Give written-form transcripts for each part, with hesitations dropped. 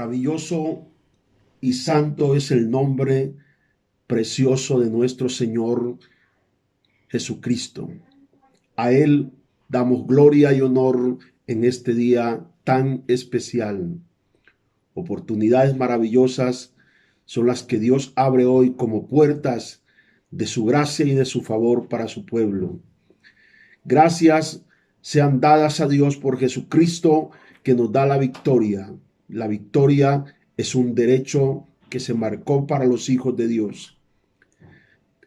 Maravilloso y santo es el nombre precioso de nuestro Señor Jesucristo. A Él damos gloria y honor en este día tan especial. Oportunidades maravillosas son las que Dios abre hoy como puertas de su gracia y de su favor para su pueblo. Gracias sean dadas a Dios por Jesucristo que nos da la victoria. La victoria es un derecho que se marcó para los hijos de Dios.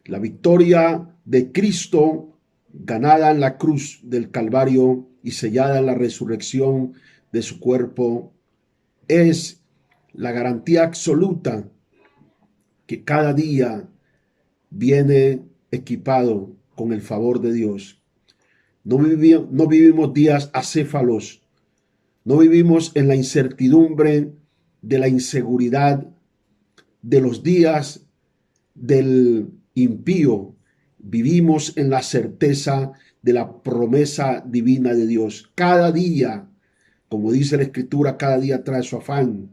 La victoria de Cristo ganada en la cruz del Calvario y sellada en la resurrección de su cuerpo es la garantía absoluta que cada día viene equipado con el favor de Dios. No vivimos días acéfalos, no vivimos en la incertidumbre de la inseguridad de los días del impío. Vivimos en la certeza de la promesa divina de Dios. Cada día, como dice la Escritura, cada día trae su afán.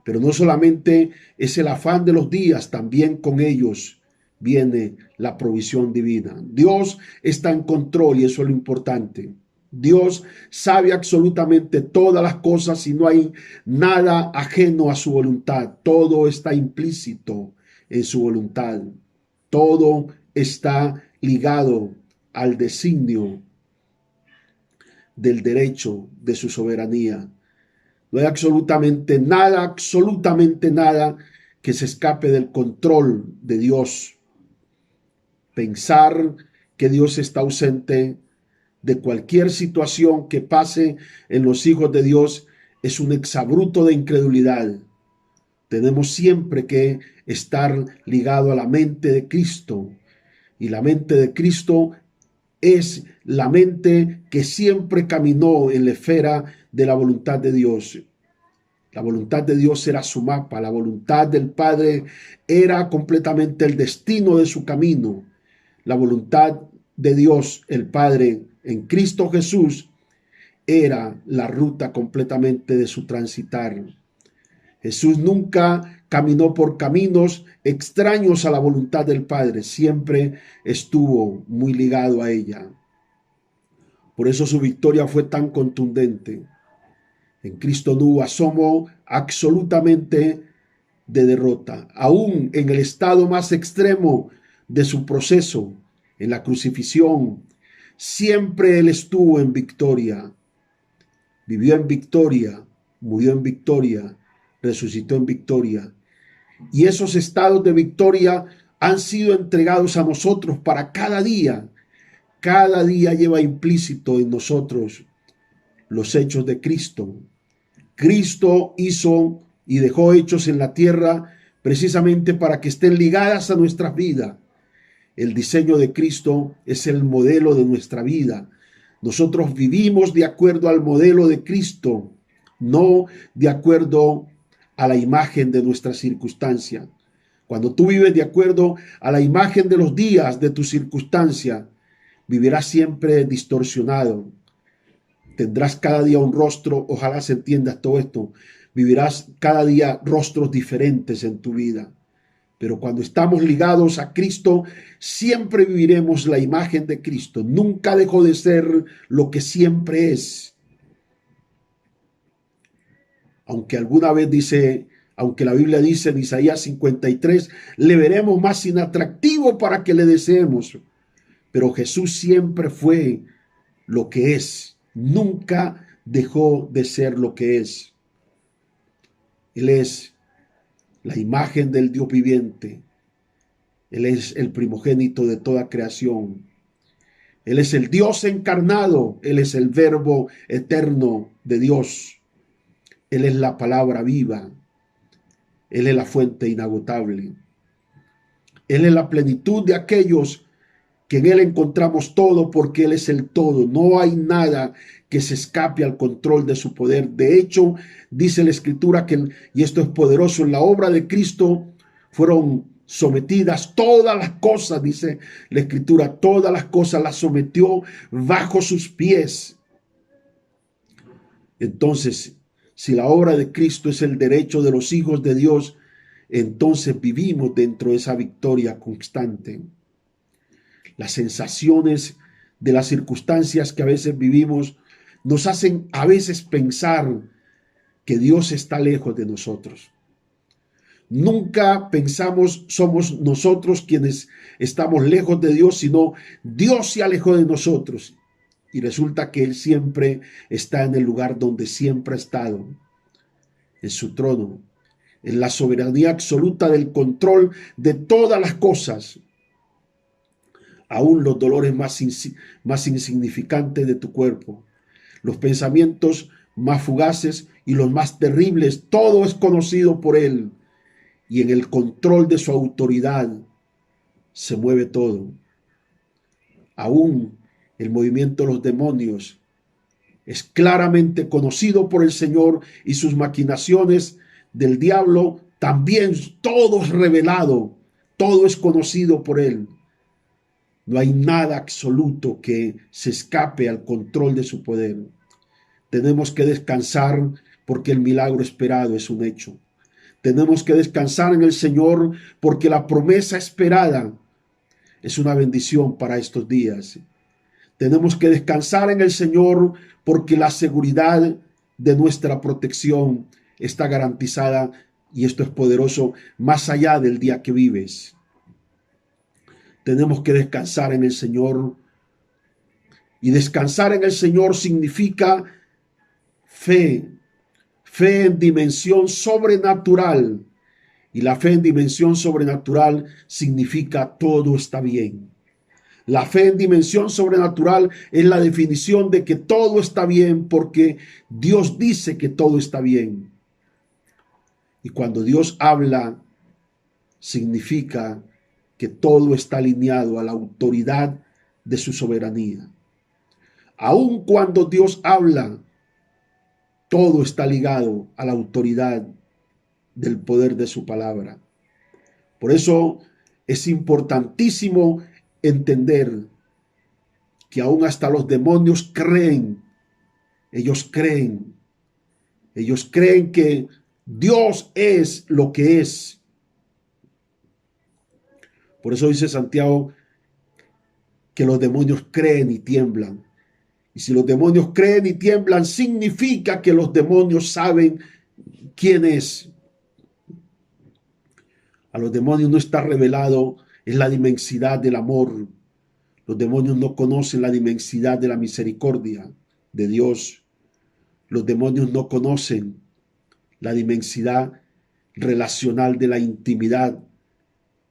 Pero no solamente es el afán de los días, también con ellos viene la provisión divina. Dios está en control y eso es lo importante. Dios sabe absolutamente todas las cosas y no hay nada ajeno a su voluntad. Todo está implícito en su voluntad. Todo está ligado al designio del derecho de su soberanía. No hay absolutamente nada que se escape del control de Dios. Pensar que Dios está ausente de cualquier situación que pase en los hijos de Dios es un exabrupto de incredulidad. Tenemos siempre que estar ligado a la mente de Cristo. Y la mente de Cristo es la mente que siempre caminó en la esfera de la voluntad de Dios. La voluntad de Dios era su mapa, la voluntad del Padre era completamente el destino de su camino. La voluntad de Dios, el Padre, en Cristo Jesús, era la ruta completamente de su transitar. Jesús nunca caminó por caminos extraños a la voluntad del Padre, siempre estuvo muy ligado a ella. Por eso su victoria fue tan contundente. En Cristo no hubo asomo absolutamente de derrota. Aún en el estado más extremo de su proceso, en la crucifixión, siempre Él estuvo en victoria. Vivió en victoria, murió en victoria, resucitó en victoria. Y esos estados de victoria han sido entregados a nosotros para cada día. Cada día lleva implícito en nosotros los hechos de Cristo. Cristo hizo y dejó hechos en la tierra precisamente para que estén ligadas a nuestras vidas. El diseño de Cristo es el modelo de nuestra vida. Nosotros vivimos de acuerdo al modelo de Cristo, no de acuerdo a la imagen de nuestra circunstancia. Cuando tú vives de acuerdo a la imagen de los días de tu circunstancia, vivirás siempre distorsionado. Tendrás cada día un rostro, ojalá se entienda todo esto, vivirás cada día rostros diferentes en tu vida. Pero cuando estamos ligados a Cristo, siempre viviremos la imagen de Cristo. Nunca dejó de ser lo que siempre es. Aunque alguna vez dice, aunque la Biblia dice en Isaías 53, le veremos más inatractivo para que le deseemos. Pero Jesús siempre fue lo que es. Nunca dejó de ser lo que es. Él es la imagen del Dios viviente. Él es el primogénito de toda creación. Él es el Dios encarnado. Él es el verbo eterno de Dios. Él es la palabra viva. Él es la fuente inagotable. Él es la plenitud de aquellos que en Él encontramos todo, porque Él es el todo. No hay nada que se escape al control de su poder. De hecho, dice la Escritura que, y esto es poderoso, en la obra de Cristo fueron sometidas todas las cosas, dice la Escritura, todas las cosas las sometió bajo sus pies. Entonces, Si la obra de Cristo es el derecho de los hijos de Dios, entonces vivimos dentro de esa victoria constante. Las sensaciones de las circunstancias que a veces vivimos nos hacen a veces pensar que Dios está lejos de nosotros. Nunca pensamos somos nosotros quienes estamos lejos de Dios, sino Dios se alejó de nosotros. Y resulta que Él siempre está en el lugar donde siempre ha estado, en su trono, en la soberanía absoluta del control de todas las cosas, aún los dolores más insignificantes de tu cuerpo, los pensamientos más fugaces y los más terribles, todo es conocido por Él. Y en el control de su autoridad se mueve todo. Aún el movimiento de los demonios es claramente conocido por el Señor, y sus maquinaciones del diablo también, todo es revelado, todo es conocido por Él. No hay nada absoluto que se escape al control de su poder. Tenemos que descansar porque el milagro esperado es un hecho. Tenemos que descansar en el Señor porque la promesa esperada es una bendición para estos días. Tenemos que descansar en el Señor porque la seguridad de nuestra protección está garantizada, y esto es poderoso, más allá del día que vives. Tenemos que descansar en el Señor, y descansar en el Señor significa fe en dimensión sobrenatural. Y la fe en dimensión sobrenatural significa todo está bien. La fe en dimensión sobrenatural es la definición de que todo está bien porque Dios dice que todo está bien. Y cuando Dios habla, significa que todo está alineado a la autoridad de su soberanía. Aun cuando Dios habla, todo está ligado a la autoridad del poder de su palabra. Por eso es importantísimo entender que aún hasta los demonios creen, ellos creen que Dios es lo que es. Por eso dice Santiago que los demonios creen y tiemblan. Y si los demonios creen y tiemblan, significa que los demonios saben quién es. A los demonios no está revelado en la inmensidad del amor. Los demonios no conocen la inmensidad de la misericordia de Dios. Los demonios no conocen la inmensidad relacional de la intimidad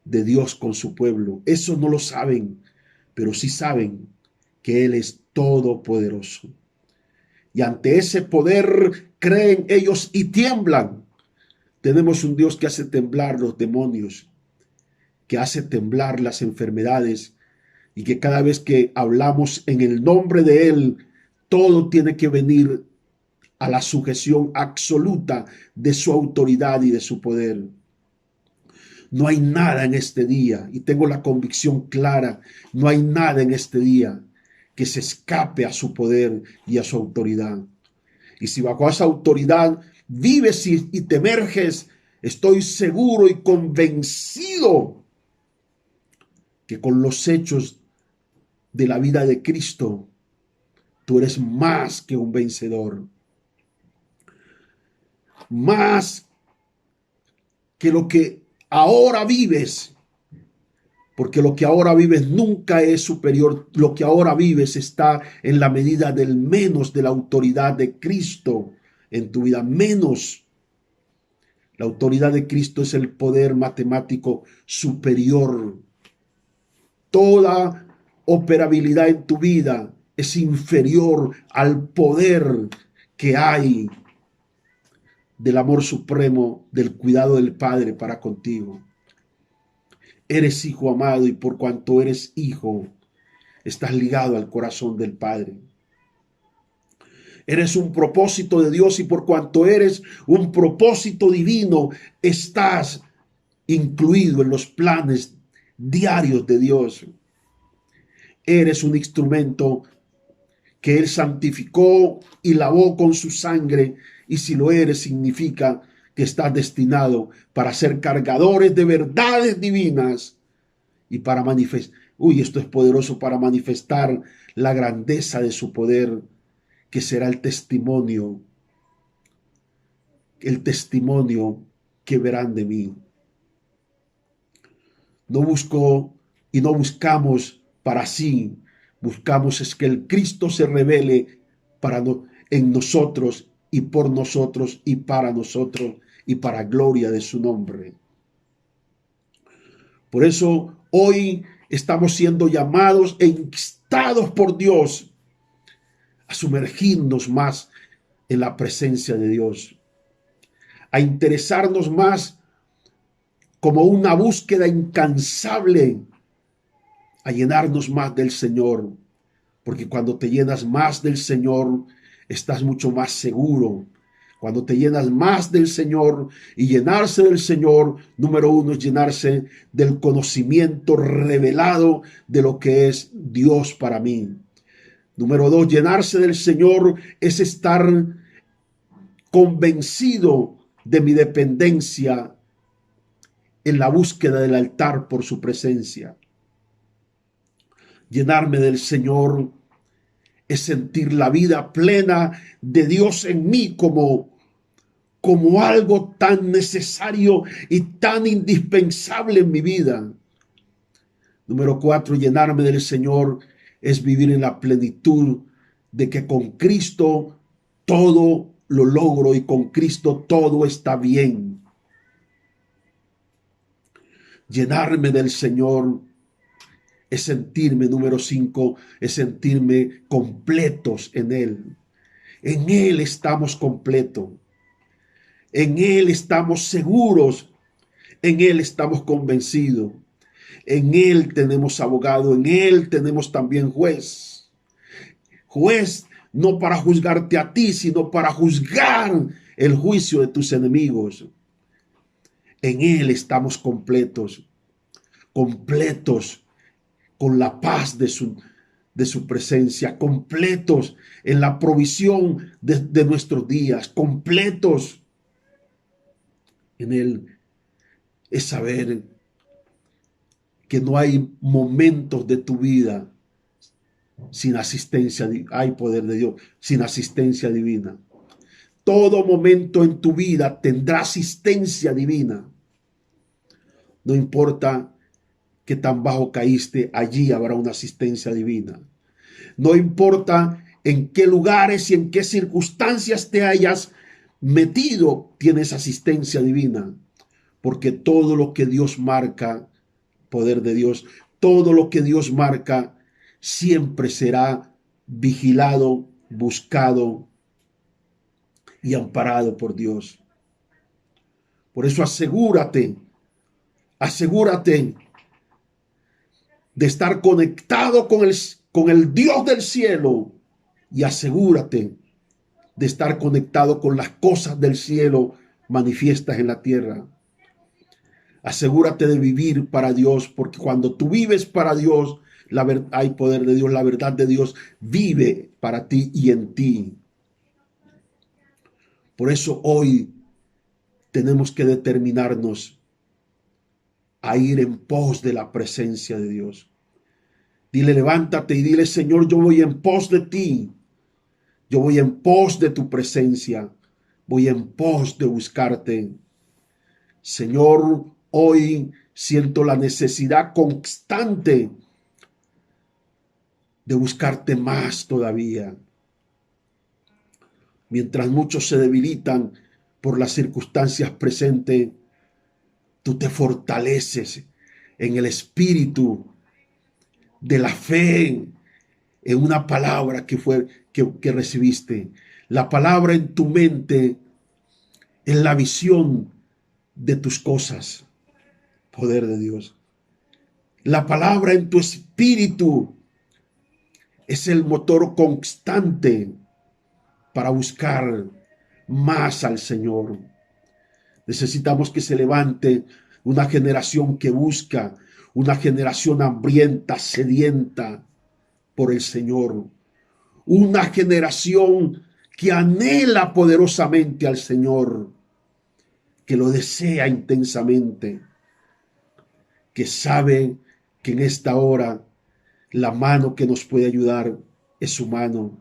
de Dios con su pueblo. Eso no lo saben, pero sí saben que Él es todopoderoso. Y ante ese poder creen ellos y tiemblan. Tenemos un Dios que hace temblar los demonios, que hace temblar las enfermedades, y que cada vez que hablamos en el nombre de Él, todo tiene que venir a la sujeción absoluta de su autoridad y de su poder. No hay nada en este día, y tengo la convicción clara, no hay nada en este día que se escape a su poder y a su autoridad. Y si bajo esa autoridad vives y te emerges, estoy seguro y convencido que con los hechos de la vida de Cristo, tú eres más que un vencedor. Más que lo que ahora vives, porque lo que ahora vives nunca es superior. Lo que ahora vives está en la medida del menos de la autoridad de Cristo en tu vida. Menos. La autoridad de Cristo es el poder matemático superior. Toda operabilidad en tu vida es inferior al poder que hay del amor supremo, del cuidado del Padre para contigo. Eres hijo amado, y por cuanto eres hijo, estás ligado al corazón del Padre. Eres un propósito de Dios, y por cuanto eres un propósito divino, estás incluido en los planes diarios de Dios. Eres un instrumento que Él santificó y lavó con su sangre, y si lo eres significa que estás destinado para ser cargadores de verdades divinas y para manifestar, esto es poderoso, para manifestar la grandeza de su poder, que será el testimonio que verán de mí. No busco y no buscamos para sí, buscamos es que el Cristo se revele en nosotros y por nosotros y para nosotros y para gloria de su nombre. Por eso hoy estamos siendo llamados e instados por Dios a sumergirnos más en la presencia de Dios, a interesarnos más como una búsqueda incansable, a llenarnos más del Señor, porque cuando te llenas más del Señor, estás mucho más seguro. Cuando te llenas más del Señor, y llenarse del Señor, número uno, es llenarse del conocimiento revelado de lo que es Dios para mí. Número dos, llenarse del Señor es estar convencido de mi dependencia en la búsqueda del altar por su presencia. Llenarme del Señor es sentir la vida plena de Dios en mí como algo tan necesario y tan indispensable en mi vida. Número cuatro, llenarme del Señor es vivir en la plenitud de que con Cristo todo lo logro y con Cristo todo está bien. Llenarme del Señor es sentirme, número 5, es sentirme completos en Él. En Él estamos completos. En Él estamos seguros. En Él estamos convencidos. En Él tenemos abogado. En Él tenemos también juez. Juez no para juzgarte a ti, sino para juzgar el juicio de tus enemigos. En Él estamos completos. Completos con la paz de su presencia, completos en la provisión de nuestros días, completos en Él. Es saber que no hay momentos de tu vida sin asistencia, hay poder de Dios, sin asistencia divina. Todo momento en tu vida tendrá asistencia divina. No importa que tan bajo caíste, allí habrá una asistencia divina. No importa en qué lugares y en qué circunstancias te hayas metido, tienes asistencia divina. Porque todo lo que Dios marca, poder de Dios, todo lo que Dios marca, siempre será vigilado, buscado y amparado por Dios. Por eso asegúrate de estar conectado con el Dios del cielo, y asegúrate de estar conectado con las cosas del cielo manifiestas en la tierra. Asegúrate de vivir para Dios, porque cuando tú vives para Dios, hay poder de Dios, la verdad de Dios vive para ti y en ti. Por eso hoy tenemos que determinarnos a ir en pos de la presencia de Dios. Dile, levántate y dile, Señor, yo voy en pos de ti. Yo voy en pos de tu presencia. Voy en pos de buscarte. Señor, hoy siento la necesidad constante de buscarte más todavía. Mientras muchos se debilitan por las circunstancias presentes, tú te fortaleces en el espíritu de la fe, en una palabra que recibiste. La palabra en tu mente es la visión de tus cosas, poder de Dios. La palabra en tu espíritu es el motor constante para buscar más al Señor. Necesitamos que se levante una generación que busca, una generación hambrienta, sedienta por el Señor. una generación que anhela poderosamente al Señor, que lo desea intensamente, que sabe que en esta hora la mano que nos puede ayudar es su mano,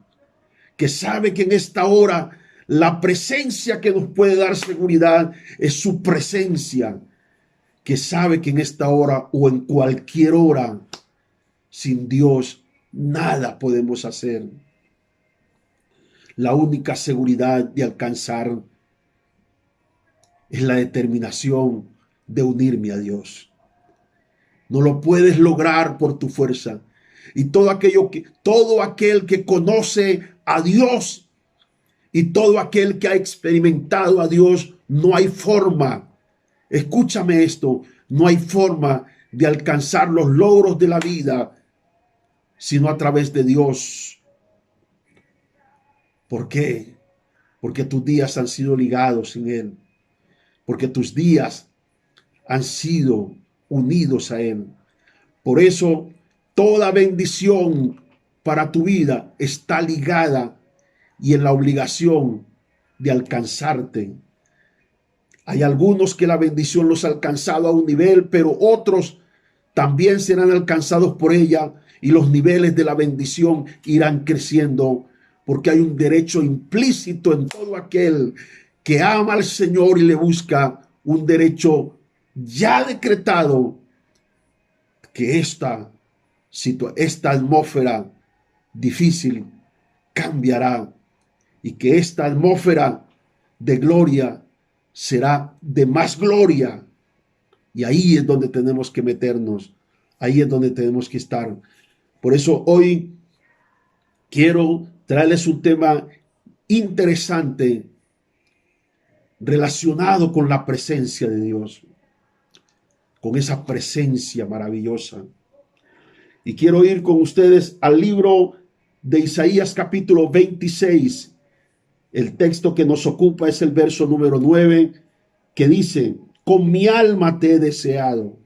que sabe que en esta hora la presencia que nos puede dar seguridad es su presencia, que sabe que en esta hora o en cualquier hora, sin Dios, nada podemos hacer. La única seguridad de alcanzar es la determinación de unirme a Dios. No lo puedes lograr por tu fuerza. Y todo aquel que conoce a Dios y todo aquel que ha experimentado a Dios, no hay forma, escúchame esto, no hay forma de alcanzar los logros de la vida sino a través de Dios. ¿Por qué? Porque tus días han sido ligados en Él, porque tus días han sido unidos a Él. Por eso toda bendición para tu vida está ligada y en la obligación de alcanzarte. Hay algunos que la bendición los ha alcanzado a un nivel, pero otros también serán alcanzados por ella y los niveles de la bendición irán creciendo, porque hay un derecho implícito en todo aquel que ama al Señor y le busca, un derecho ya decretado, que esta atmósfera difícil cambiará y que esta atmósfera de gloria será de más gloria. Y ahí es donde tenemos que meternos, ahí es donde tenemos que estar. Por eso hoy quiero traerles un tema interesante relacionado con la presencia de Dios, con esa presencia maravillosa. Y quiero ir con ustedes al libro de Isaías capítulo 26. El texto que nos ocupa es el verso número 9, que dice: con mi alma te he deseado.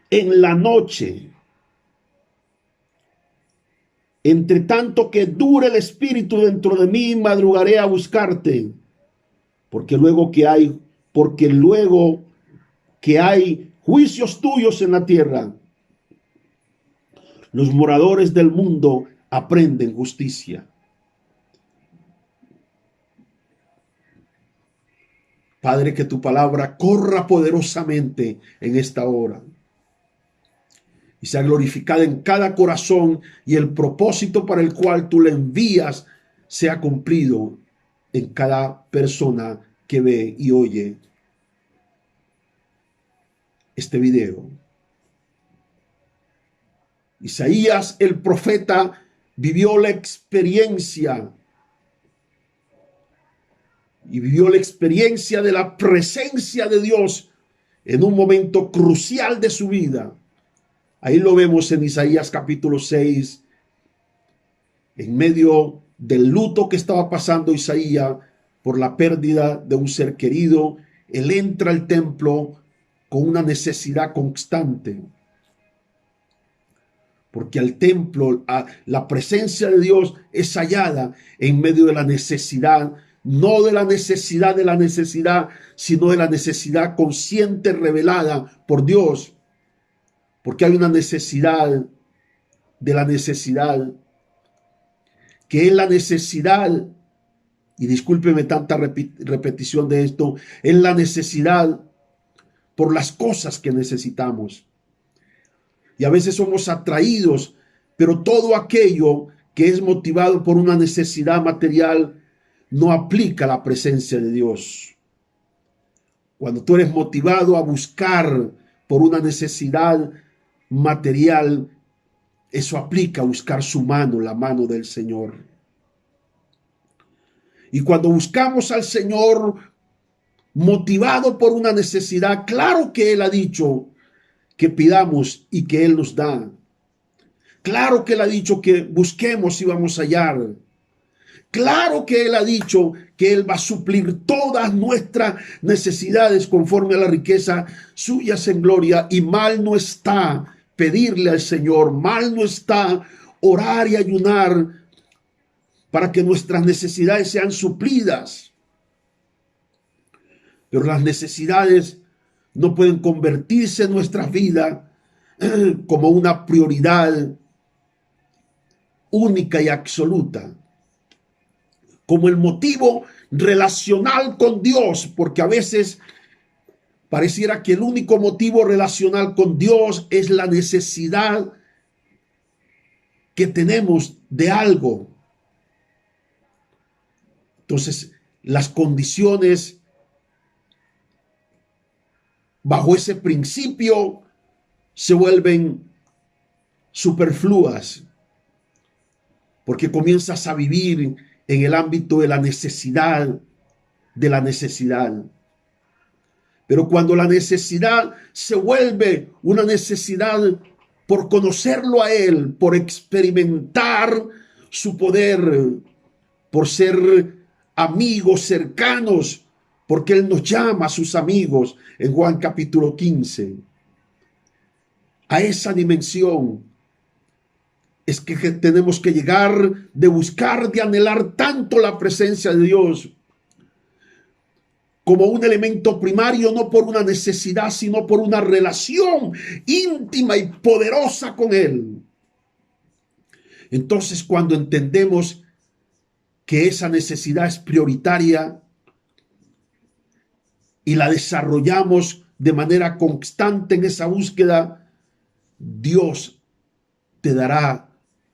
En la noche, entre tanto que dure el espíritu dentro de mí, madrugaré a buscarte, porque luego que hay juicios tuyos en la tierra, los moradores del mundo aprenden justicia. Padre, que tu palabra corra poderosamente en esta hora y sea glorificada en cada corazón, y el propósito para el cual tú le envías sea cumplido en cada persona que ve y oye este video. Isaías, el profeta, vivió la experiencia de la presencia de Dios en un momento crucial de su vida. Ahí lo vemos en Isaías capítulo 6, en medio del luto que estaba pasando Isaías por la pérdida de un ser querido. Él entra al templo con una necesidad constante, porque al templo, la presencia de Dios es hallada en medio de la necesidad, no de la necesidad, sino de la necesidad consciente revelada por Dios. Porque hay una necesidad de la necesidad, que es la necesidad, y discúlpeme tanta repetición de esto, es la necesidad por las cosas que necesitamos. Y a veces somos atraídos, pero todo aquello que es motivado por una necesidad material no aplica la presencia de Dios. Cuando tú eres motivado a buscar por una necesidad material, eso aplica a buscar su mano, la mano del Señor. Y cuando buscamos al Señor motivado por una necesidad, claro que Él ha dicho que pidamos y que Él nos da. Claro que Él ha dicho que busquemos y vamos a hallar. Claro que Él ha dicho que Él va a suplir todas nuestras necesidades conforme a la riqueza suyas en gloria, y mal no está pedirle al Señor, mal no está orar y ayunar para que nuestras necesidades sean suplidas. Pero las necesidades no pueden convertirse en nuestra vida como una prioridad única y absoluta, como el motivo relacional con Dios, porque a veces pareciera que el único motivo relacional con Dios es la necesidad que tenemos de algo. Entonces, las condiciones bajo ese principio se vuelven superfluas, porque comienzas a vivir en el ámbito de la necesidad, Pero cuando la necesidad se vuelve una necesidad por conocerlo a Él, por experimentar su poder, por ser amigos cercanos, porque Él nos llama a sus amigos en Juan capítulo 15. A esa dimensión es que tenemos que llegar, de buscar, de anhelar tanto la presencia de Dios como un elemento primario, no por una necesidad, sino por una relación íntima y poderosa con Él. Entonces, cuando entendemos que esa necesidad es prioritaria y la desarrollamos de manera constante en esa búsqueda, Dios te dará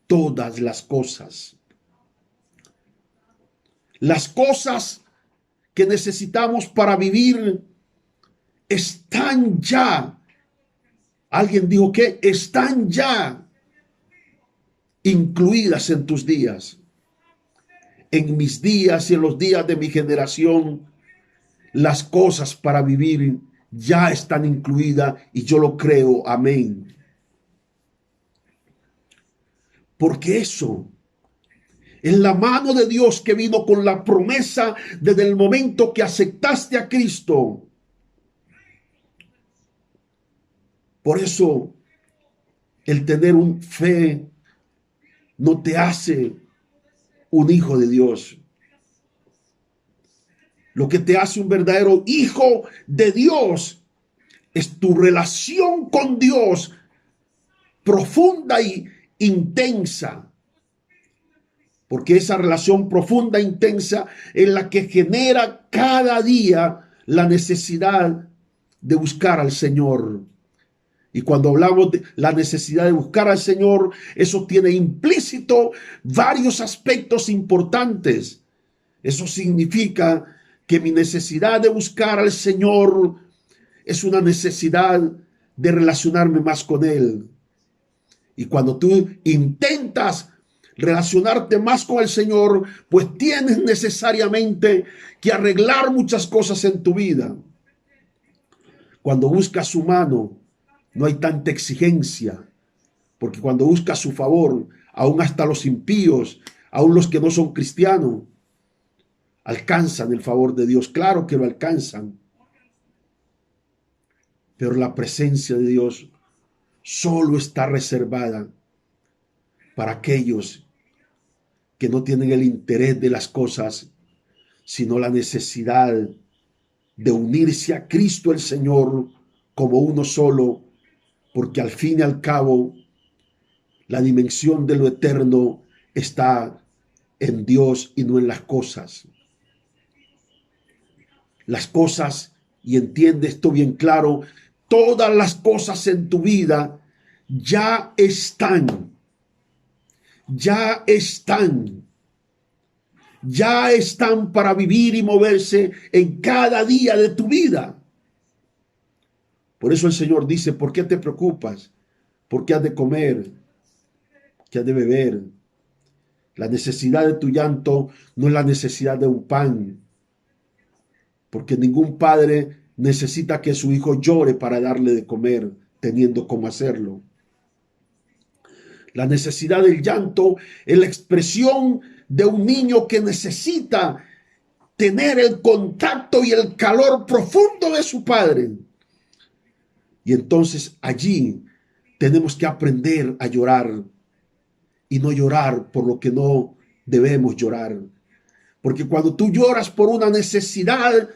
todas las cosas. Las cosas que necesitamos para vivir están ya. Alguien dijo que están ya incluidas en tus días. En mis días y en los días de mi generación, las cosas para vivir ya están incluidas y yo lo creo. Amén. Porque eso es la mano de Dios que vino con la promesa desde el momento que aceptaste a Cristo. Por eso, el tener un fe no te hace un hijo de Dios. Lo que te hace un verdadero hijo de Dios es tu relación con Dios profunda y intensa. Porque esa relación profunda e intensa es la que genera cada día la necesidad de buscar al Señor. Y cuando hablamos de la necesidad de buscar al Señor, eso tiene implícito varios aspectos importantes. Eso significa que mi necesidad de buscar al Señor es una necesidad de relacionarme más con Él. Y cuando tú intentas relacionarte más con el Señor, pues tienes necesariamente que arreglar muchas cosas en tu vida. Cuando buscas su mano, no hay tanta exigencia, porque cuando buscas su favor, aún hasta los impíos, aún los que no son cristianos, alcanzan el favor de Dios. Claro que lo alcanzan, pero la presencia de Dios solo está reservada para aquellos que no tienen el interés de las cosas, sino la necesidad de unirse a Cristo el Señor como uno solo, porque al fin y al cabo la dimensión de lo eterno está en Dios y no en las cosas. Las cosas, y entiende esto bien claro, todas las cosas en tu vida ya están para vivir y moverse en cada día de tu vida. Por eso el Señor dice, ¿por qué te preocupas? ¿Por qué has de comer? ¿Qué has de beber? La necesidad de tu llanto no es la necesidad de un pan, porque ningún padre necesita que su hijo llore para darle de comer, teniendo cómo hacerlo. La necesidad del llanto es la expresión de un niño que necesita tener el contacto y el calor profundo de su padre. Y entonces allí tenemos que aprender a llorar y no llorar por lo que no debemos llorar. Porque cuando tú lloras por una necesidad,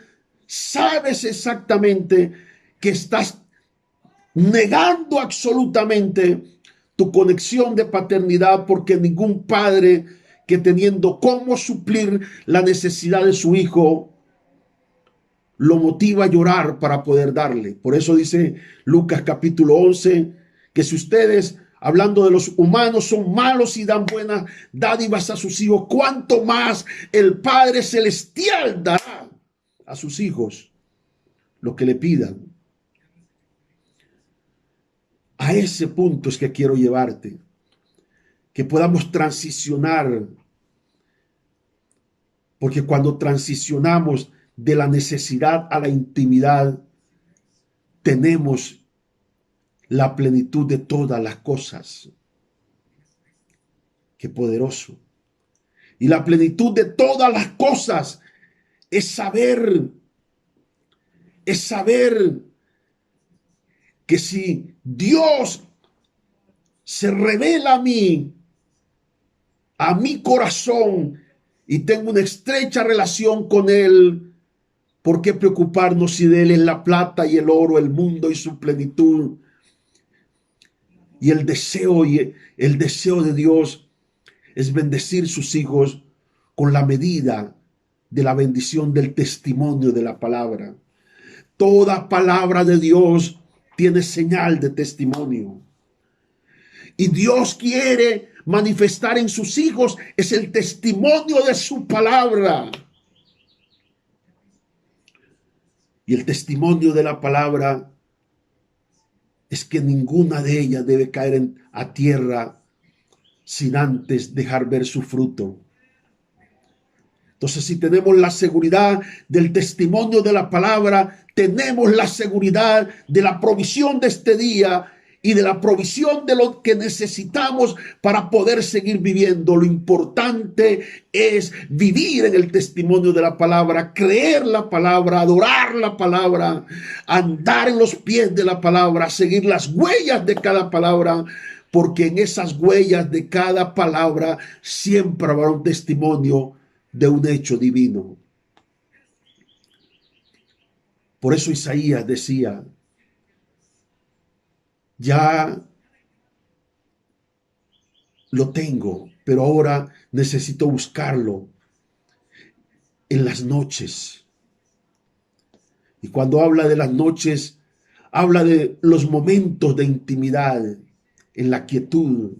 sabes exactamente que estás negando absolutamente tu conexión de paternidad, porque ningún padre que teniendo cómo suplir la necesidad de su hijo lo motiva a llorar para poder darle. Por eso dice Lucas capítulo 11, que si ustedes, hablando de los humanos, son malos y dan buenas dádivas a sus hijos, cuánto más el Padre Celestial dará a sus hijos lo que le pidan. A ese punto es que quiero llevarte, que podamos transicionar, porque cuando transicionamos de la necesidad a la intimidad, tenemos la plenitud de todas las cosas. Qué poderoso. Y la plenitud de todas las cosas es saber que si Dios se revela a mi corazón, y tengo una estrecha relación con Él, ¿por qué preocuparnos si de Él es la plata y el oro, el mundo y su plenitud? Y el deseo de Dios es bendecir sus hijos con la medida de la bendición del testimonio de la palabra. Toda palabra de Dios tiene señal de testimonio. Y Dios quiere manifestar en sus hijos es el testimonio de su palabra. Y el testimonio de la palabra es que ninguna de ellas debe caer a tierra sin antes dejar ver su fruto. Entonces, si tenemos la seguridad del testimonio de la palabra, tenemos la seguridad de la provisión de este día y de la provisión de lo que necesitamos para poder seguir viviendo. Lo importante es vivir en el testimonio de la palabra, creer la palabra, adorar la palabra, andar en los pies de la palabra, seguir las huellas de cada palabra, porque en esas huellas de cada palabra siempre habrá un testimonio de un hecho divino. Por eso Isaías decía, ya lo tengo, pero ahora necesito buscarlo en las noches. Y cuando habla de las noches, habla de los momentos de intimidad, en la quietud.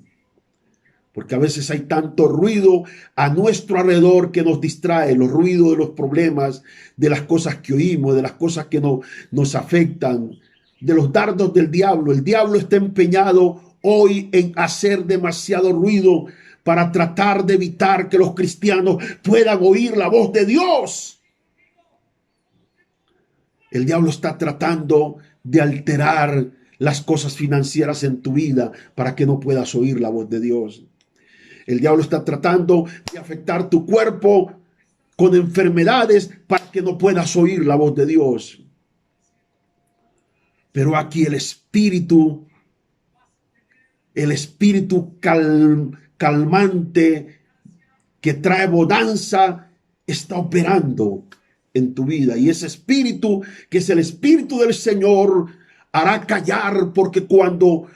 Porque a veces hay tanto ruido a nuestro alrededor que nos distrae, los ruidos de los problemas, de las cosas que oímos, de las cosas que nos afectan, de los dardos del diablo. El diablo está empeñado hoy en hacer demasiado ruido para tratar de evitar que los cristianos puedan oír la voz de Dios. El diablo está tratando de alterar las cosas financieras en tu vida para que no puedas oír la voz de Dios. El diablo está tratando de afectar tu cuerpo con enfermedades para que no puedas oír la voz de Dios. Pero aquí el espíritu calmante que trae bonanza está operando en tu vida. Y ese espíritu, que es el espíritu del Señor, hará callar, porque cuando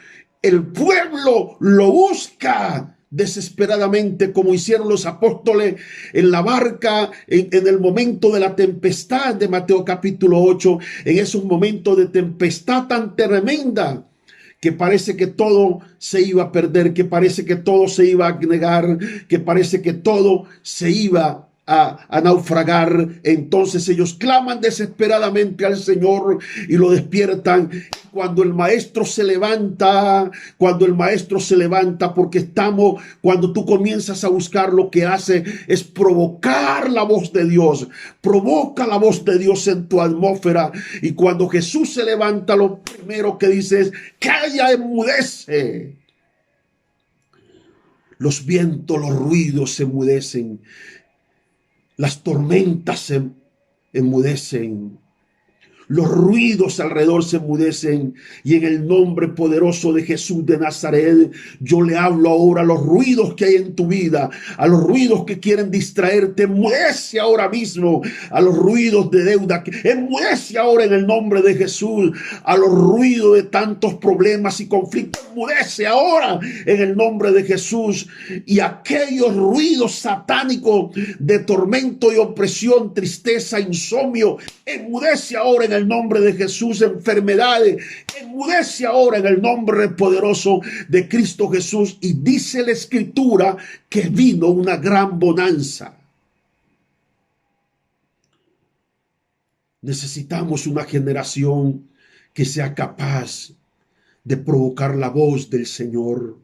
el pueblo lo busca desesperadamente, como hicieron los apóstoles en la barca en el momento de la tempestad de Mateo capítulo 8, en esos momentos de tempestad tan tremenda que parece que todo se iba a perder, que parece que todo se iba a negar, que parece que todo se iba a naufragar. Entonces ellos claman desesperadamente al Señor y lo despiertan. Cuando el maestro se levanta, porque cuando tú comienzas a buscar, lo que hace es provocar la voz de Dios, provoca la voz de Dios en tu atmósfera. Y cuando Jesús se levanta, lo primero que dice es: calla, enmudece. Los vientos, los ruidos se enmudecen. Las tormentas se enmudecen. Los ruidos alrededor se enmudecen y en el nombre poderoso de Jesús de Nazaret, yo le hablo ahora a los ruidos que hay en tu vida, a los ruidos que quieren distraerte. Enmudece ahora mismo a los ruidos de deuda. Enmudece ahora en el nombre de Jesús a los ruidos de tantos problemas y conflictos. Enmudece ahora en el nombre de Jesús, y aquellos ruidos satánicos de tormento y opresión, tristeza, insomnio, enmudece ahora en el nombre de Jesús. Enfermedades, enmudece ahora en el nombre poderoso de Cristo Jesús. Y dice la Escritura que vino una gran bonanza. Necesitamos una generación que sea capaz de provocar la voz del Señor,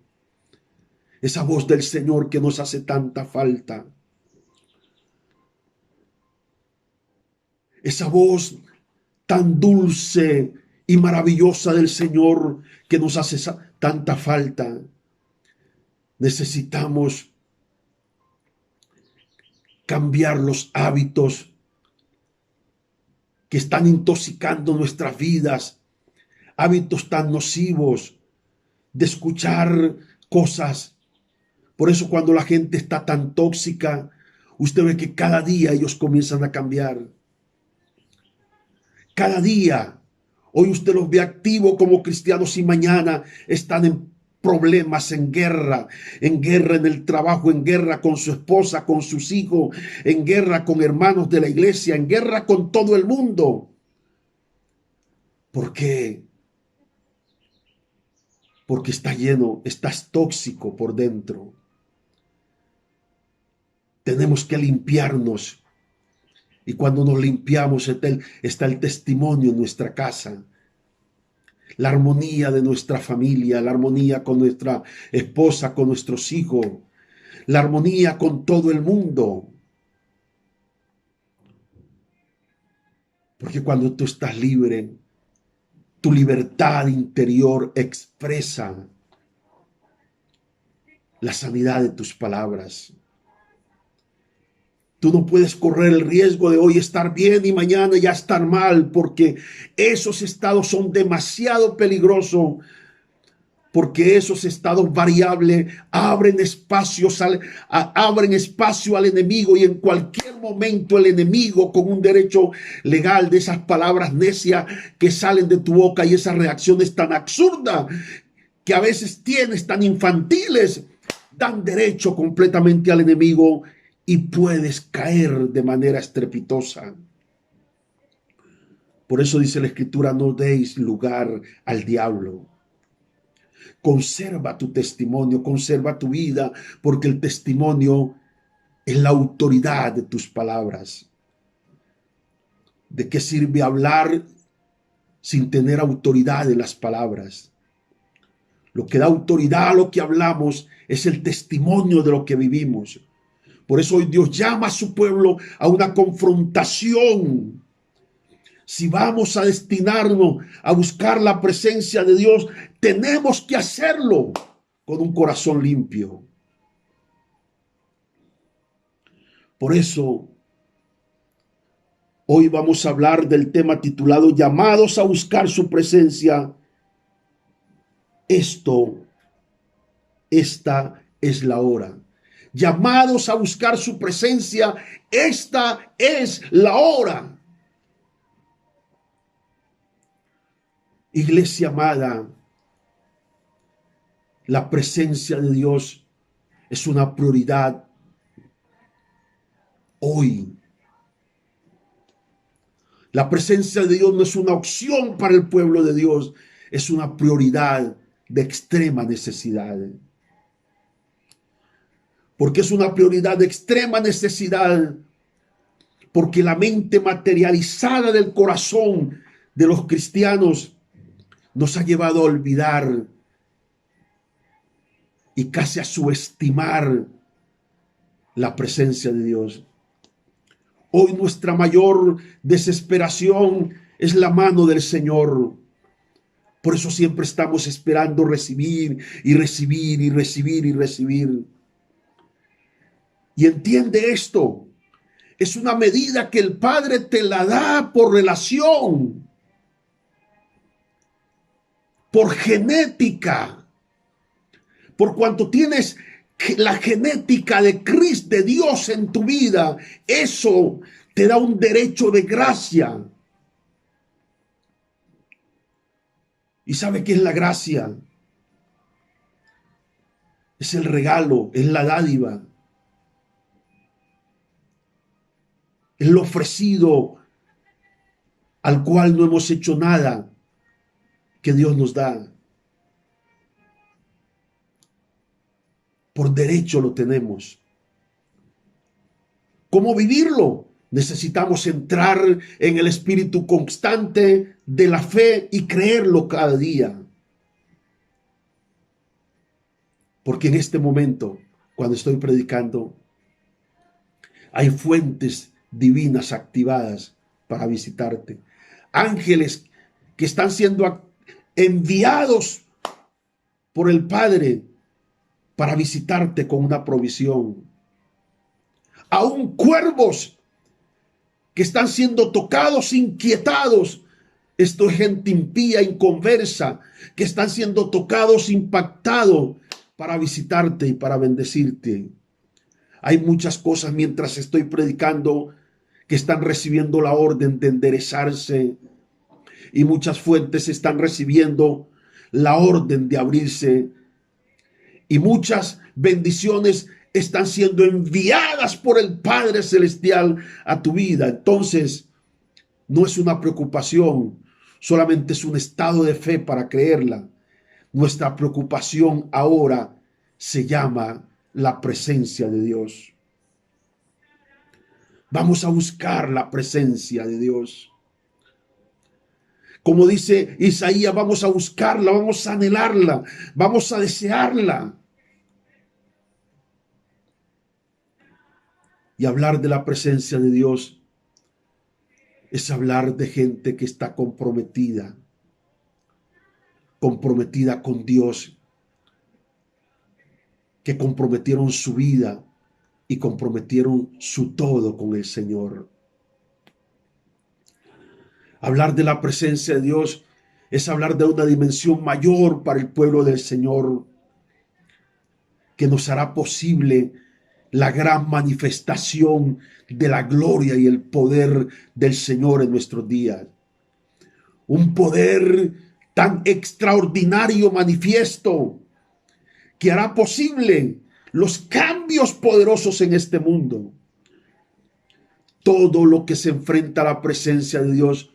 esa voz del Señor que nos hace tanta falta, esa voz tan dulce y maravillosa del Señor que nos hace tanta falta. Necesitamos cambiar los hábitos que están intoxicando nuestras vidas, hábitos tan nocivos de escuchar cosas. Por eso cuando la gente está tan tóxica, usted ve que cada día ellos comienzan a cambiar. Cada día. Hoy usted los ve activos como cristianos y mañana están en problemas, en guerra en el trabajo, en guerra con su esposa, con sus hijos, en guerra con hermanos de la iglesia, en guerra con todo el mundo. ¿Por qué? Porque está lleno, estás tóxico por dentro. Tenemos que limpiarnos. Y cuando nos limpiamos está el testimonio en nuestra casa. La armonía de nuestra familia, la armonía con nuestra esposa, con nuestros hijos, la armonía con todo el mundo. Porque cuando tú estás libre, tu libertad interior expresa la sanidad de tus palabras. Tú no puedes correr el riesgo de hoy estar bien y mañana ya estar mal, porque esos estados son demasiado peligrosos, porque esos estados variables abren espacio al enemigo, y en cualquier momento el enemigo, con un derecho legal de esas palabras necias que salen de tu boca y esas reacciones tan absurdas que a veces tienes, tan infantiles, dan derecho completamente al enemigo y puedes caer de manera estrepitosa. Por eso dice la Escritura: no deis lugar al diablo. Conserva tu testimonio, conserva tu vida, porque el testimonio es la autoridad de tus palabras. ¿De qué sirve hablar sin tener autoridad en las palabras? Lo que da autoridad a lo que hablamos es el testimonio de lo que vivimos. Por eso hoy Dios llama a su pueblo a una confrontación. Si vamos a destinarnos a buscar la presencia de Dios, tenemos que hacerlo con un corazón limpio. Por eso, hoy vamos a hablar del tema titulado Llamados a buscar su presencia. Esta es la hora. Llamados a buscar su presencia, esta es la hora. Iglesia amada, la presencia de Dios es una prioridad hoy. La presencia de Dios no es una opción para el pueblo de Dios, es una prioridad de extrema necesidad. Porque es una prioridad de extrema necesidad, porque la mente materializada del corazón de los cristianos nos ha llevado a olvidar y casi a subestimar la presencia de Dios. Hoy nuestra mayor desesperación es la mano del Señor. Por eso siempre estamos esperando recibir y recibir y recibir y recibir. Y entiende esto, es una medida que el Padre te la da por relación. por genética, por cuanto tienes la genética de Cristo, de Dios en tu vida, eso te da un derecho de gracia. ¿Y sabe qué es la gracia? Es el regalo, es la dádiva, es lo ofrecido al cual no hemos hecho nada, que Dios nos da. Por derecho lo tenemos. ¿Cómo vivirlo? Necesitamos entrar en el espíritu constante de la fe y creerlo cada día. Porque en este momento, cuando estoy predicando, hay fuentes divinas activadas para visitarte. Ángeles que están siendo enviados por el Padre para visitarte con una provisión. Aún cuervos que están siendo tocados, inquietados. Esto es gente impía, inconversa, que están siendo tocados, impactados para visitarte y para bendecirte. Hay muchas cosas mientras estoy predicando que están recibiendo la orden de enderezarse, y muchas fuentes están recibiendo la orden de abrirse, y muchas bendiciones están siendo enviadas por el Padre Celestial a tu vida. Entonces, no es una preocupación, solamente es un estado de fe para creerla. Nuestra preocupación ahora se llama la presencia de Dios. Vamos a buscar la presencia de Dios. Como dice Isaías, vamos a buscarla, vamos a anhelarla, vamos a desearla. Y hablar de la presencia de Dios es hablar de gente que está comprometida con Dios, que comprometieron su vida y comprometieron su todo con el Señor. Hablar de la presencia de Dios es hablar de una dimensión mayor para el pueblo del Señor, que nos hará posible la gran manifestación de la gloria y el poder del Señor en nuestros días. Un poder tan extraordinario, manifiesto, que hará posible los cambios poderosos en este mundo. Todo lo que se enfrenta a la presencia de Dios,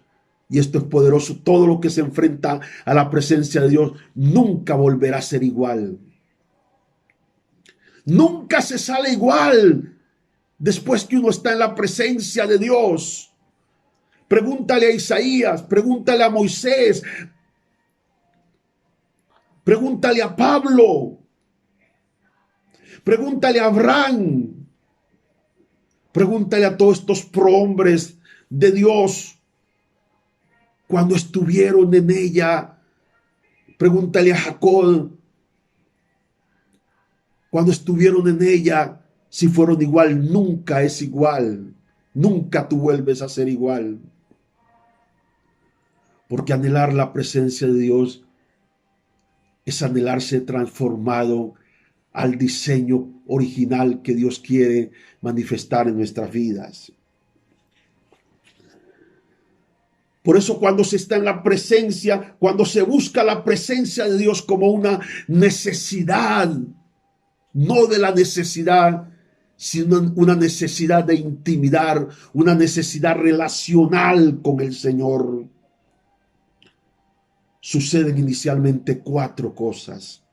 y esto es poderoso, todo lo que se enfrenta a la presencia de Dios nunca volverá a ser igual. Nunca se sale igual después que uno está en la presencia de Dios. Pregúntale a Isaías, pregúntale a Moisés, pregúntale a Pablo, pregúntale a Abraham, pregúntale a todos estos prohombres de Dios cuando estuvieron en ella. Pregúntale a Jacob, cuando estuvieron en ella, si fueron igual. Nunca es igual, nunca tú vuelves a ser igual. Porque anhelar la presencia de Dios es anhelarse transformado al diseño original que Dios quiere manifestar en nuestras vidas. Por eso cuando se está en la presencia, cuando se busca la presencia de Dios como una necesidad, no de la necesidad, sino una necesidad de intimidar, una necesidad relacional con el Señor, suceden inicialmente 4 cosas.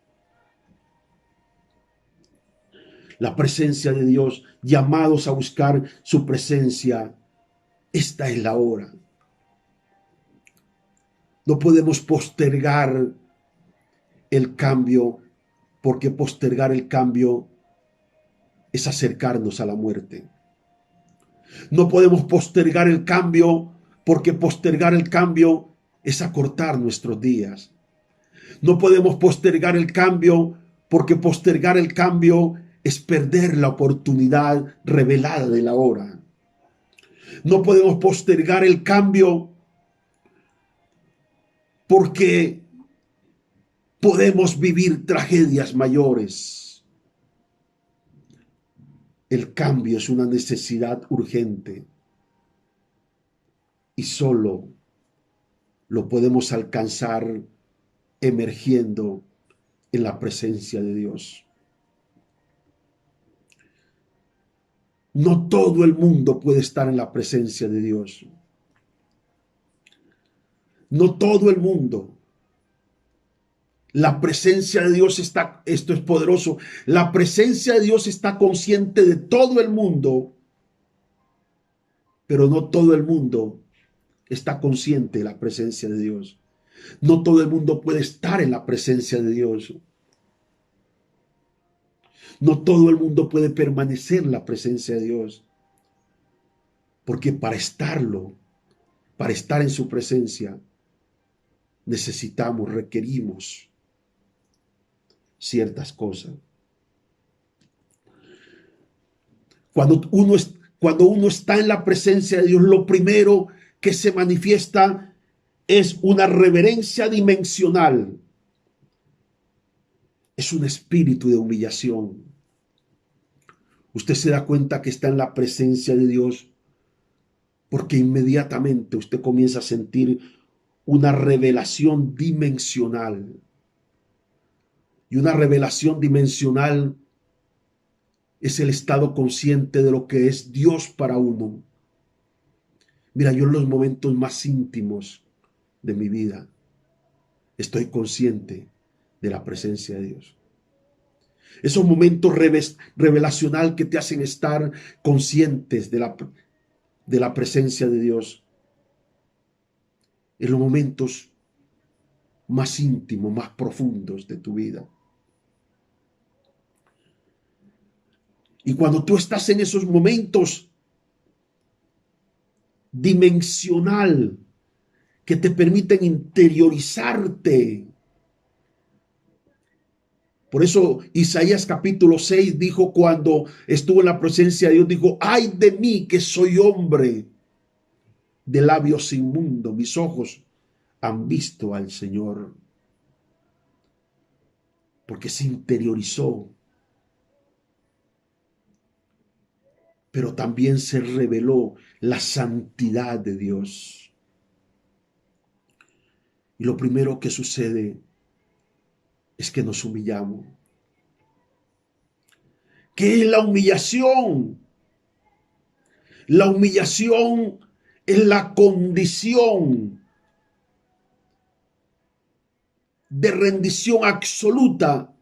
La presencia de Dios, llamados a buscar su presencia, esta es la hora. No podemos postergar el cambio, porque postergar el cambio es acercarnos a la muerte. No podemos postergar el cambio, porque postergar el cambio es acortar nuestros días. No podemos postergar el cambio, porque postergar el cambio es perder la oportunidad revelada de la hora. No podemos postergar el cambio, porque podemos vivir tragedias mayores. El cambio es una necesidad urgente y solo lo podemos alcanzar emergiendo en la presencia de Dios. No todo el mundo puede estar en la presencia de Dios. No todo el mundo. La presencia de Dios está, esto es poderoso, la presencia de Dios está consciente de todo el mundo, pero no todo el mundo está consciente de la presencia de Dios. No todo el mundo puede estar en la presencia de Dios. No todo el mundo puede permanecer en la presencia de Dios. Porque para estar en su presencia, requerimos ciertas cosas. Cuando uno está en la presencia de Dios, lo primero que se manifiesta es una reverencia dimensional. Es un espíritu de humillación. Usted se da cuenta que está en la presencia de Dios porque inmediatamente usted comienza a sentir una revelación dimensional. Y una revelación dimensional es el estado consciente de lo que es Dios para uno. Mira, yo en los momentos más íntimos de mi vida estoy consciente de la presencia de Dios. Esos momentos revelacional que te hacen estar conscientes de la presencia de Dios. En los momentos más íntimos, más profundos de tu vida. Y cuando tú estás en esos momentos dimensional que te permiten interiorizarte. Por eso Isaías capítulo 6 dijo, cuando estuvo en la presencia de Dios, dijo, ay de mí que soy hombre de labios inmundos, mis ojos han visto al Señor. Porque se interiorizó. Pero también se reveló la santidad de Dios. Y lo primero que sucede es que nos humillamos. ¿Qué es la humillación? La humillación es la condición de rendición absoluta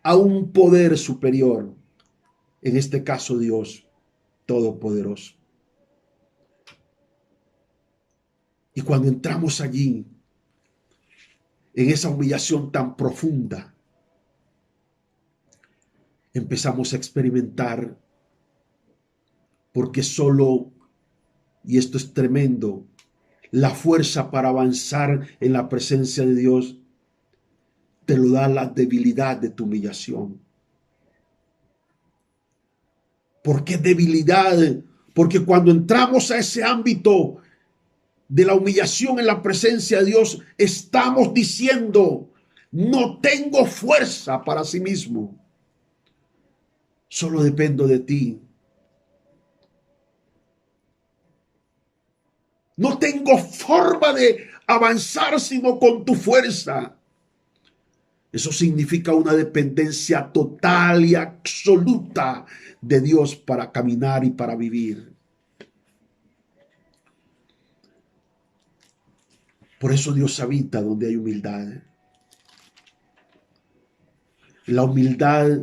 a un poder superior. En este caso, Dios Todopoderoso. Y cuando entramos allí, en esa humillación tan profunda, empezamos a experimentar, porque solo, y esto es tremendo, la fuerza para avanzar en la presencia de Dios te lo da la debilidad de tu humillación. ¿Por qué debilidad? Porque cuando entramos a ese ámbito de la humillación en la presencia de Dios, estamos diciendo, no tengo fuerza para sí mismo. Solo dependo de ti. No tengo forma de avanzar sino con tu fuerza. Eso significa una dependencia total y absoluta de Dios para caminar y para vivir. Por eso Dios habita donde hay humildad. La humildad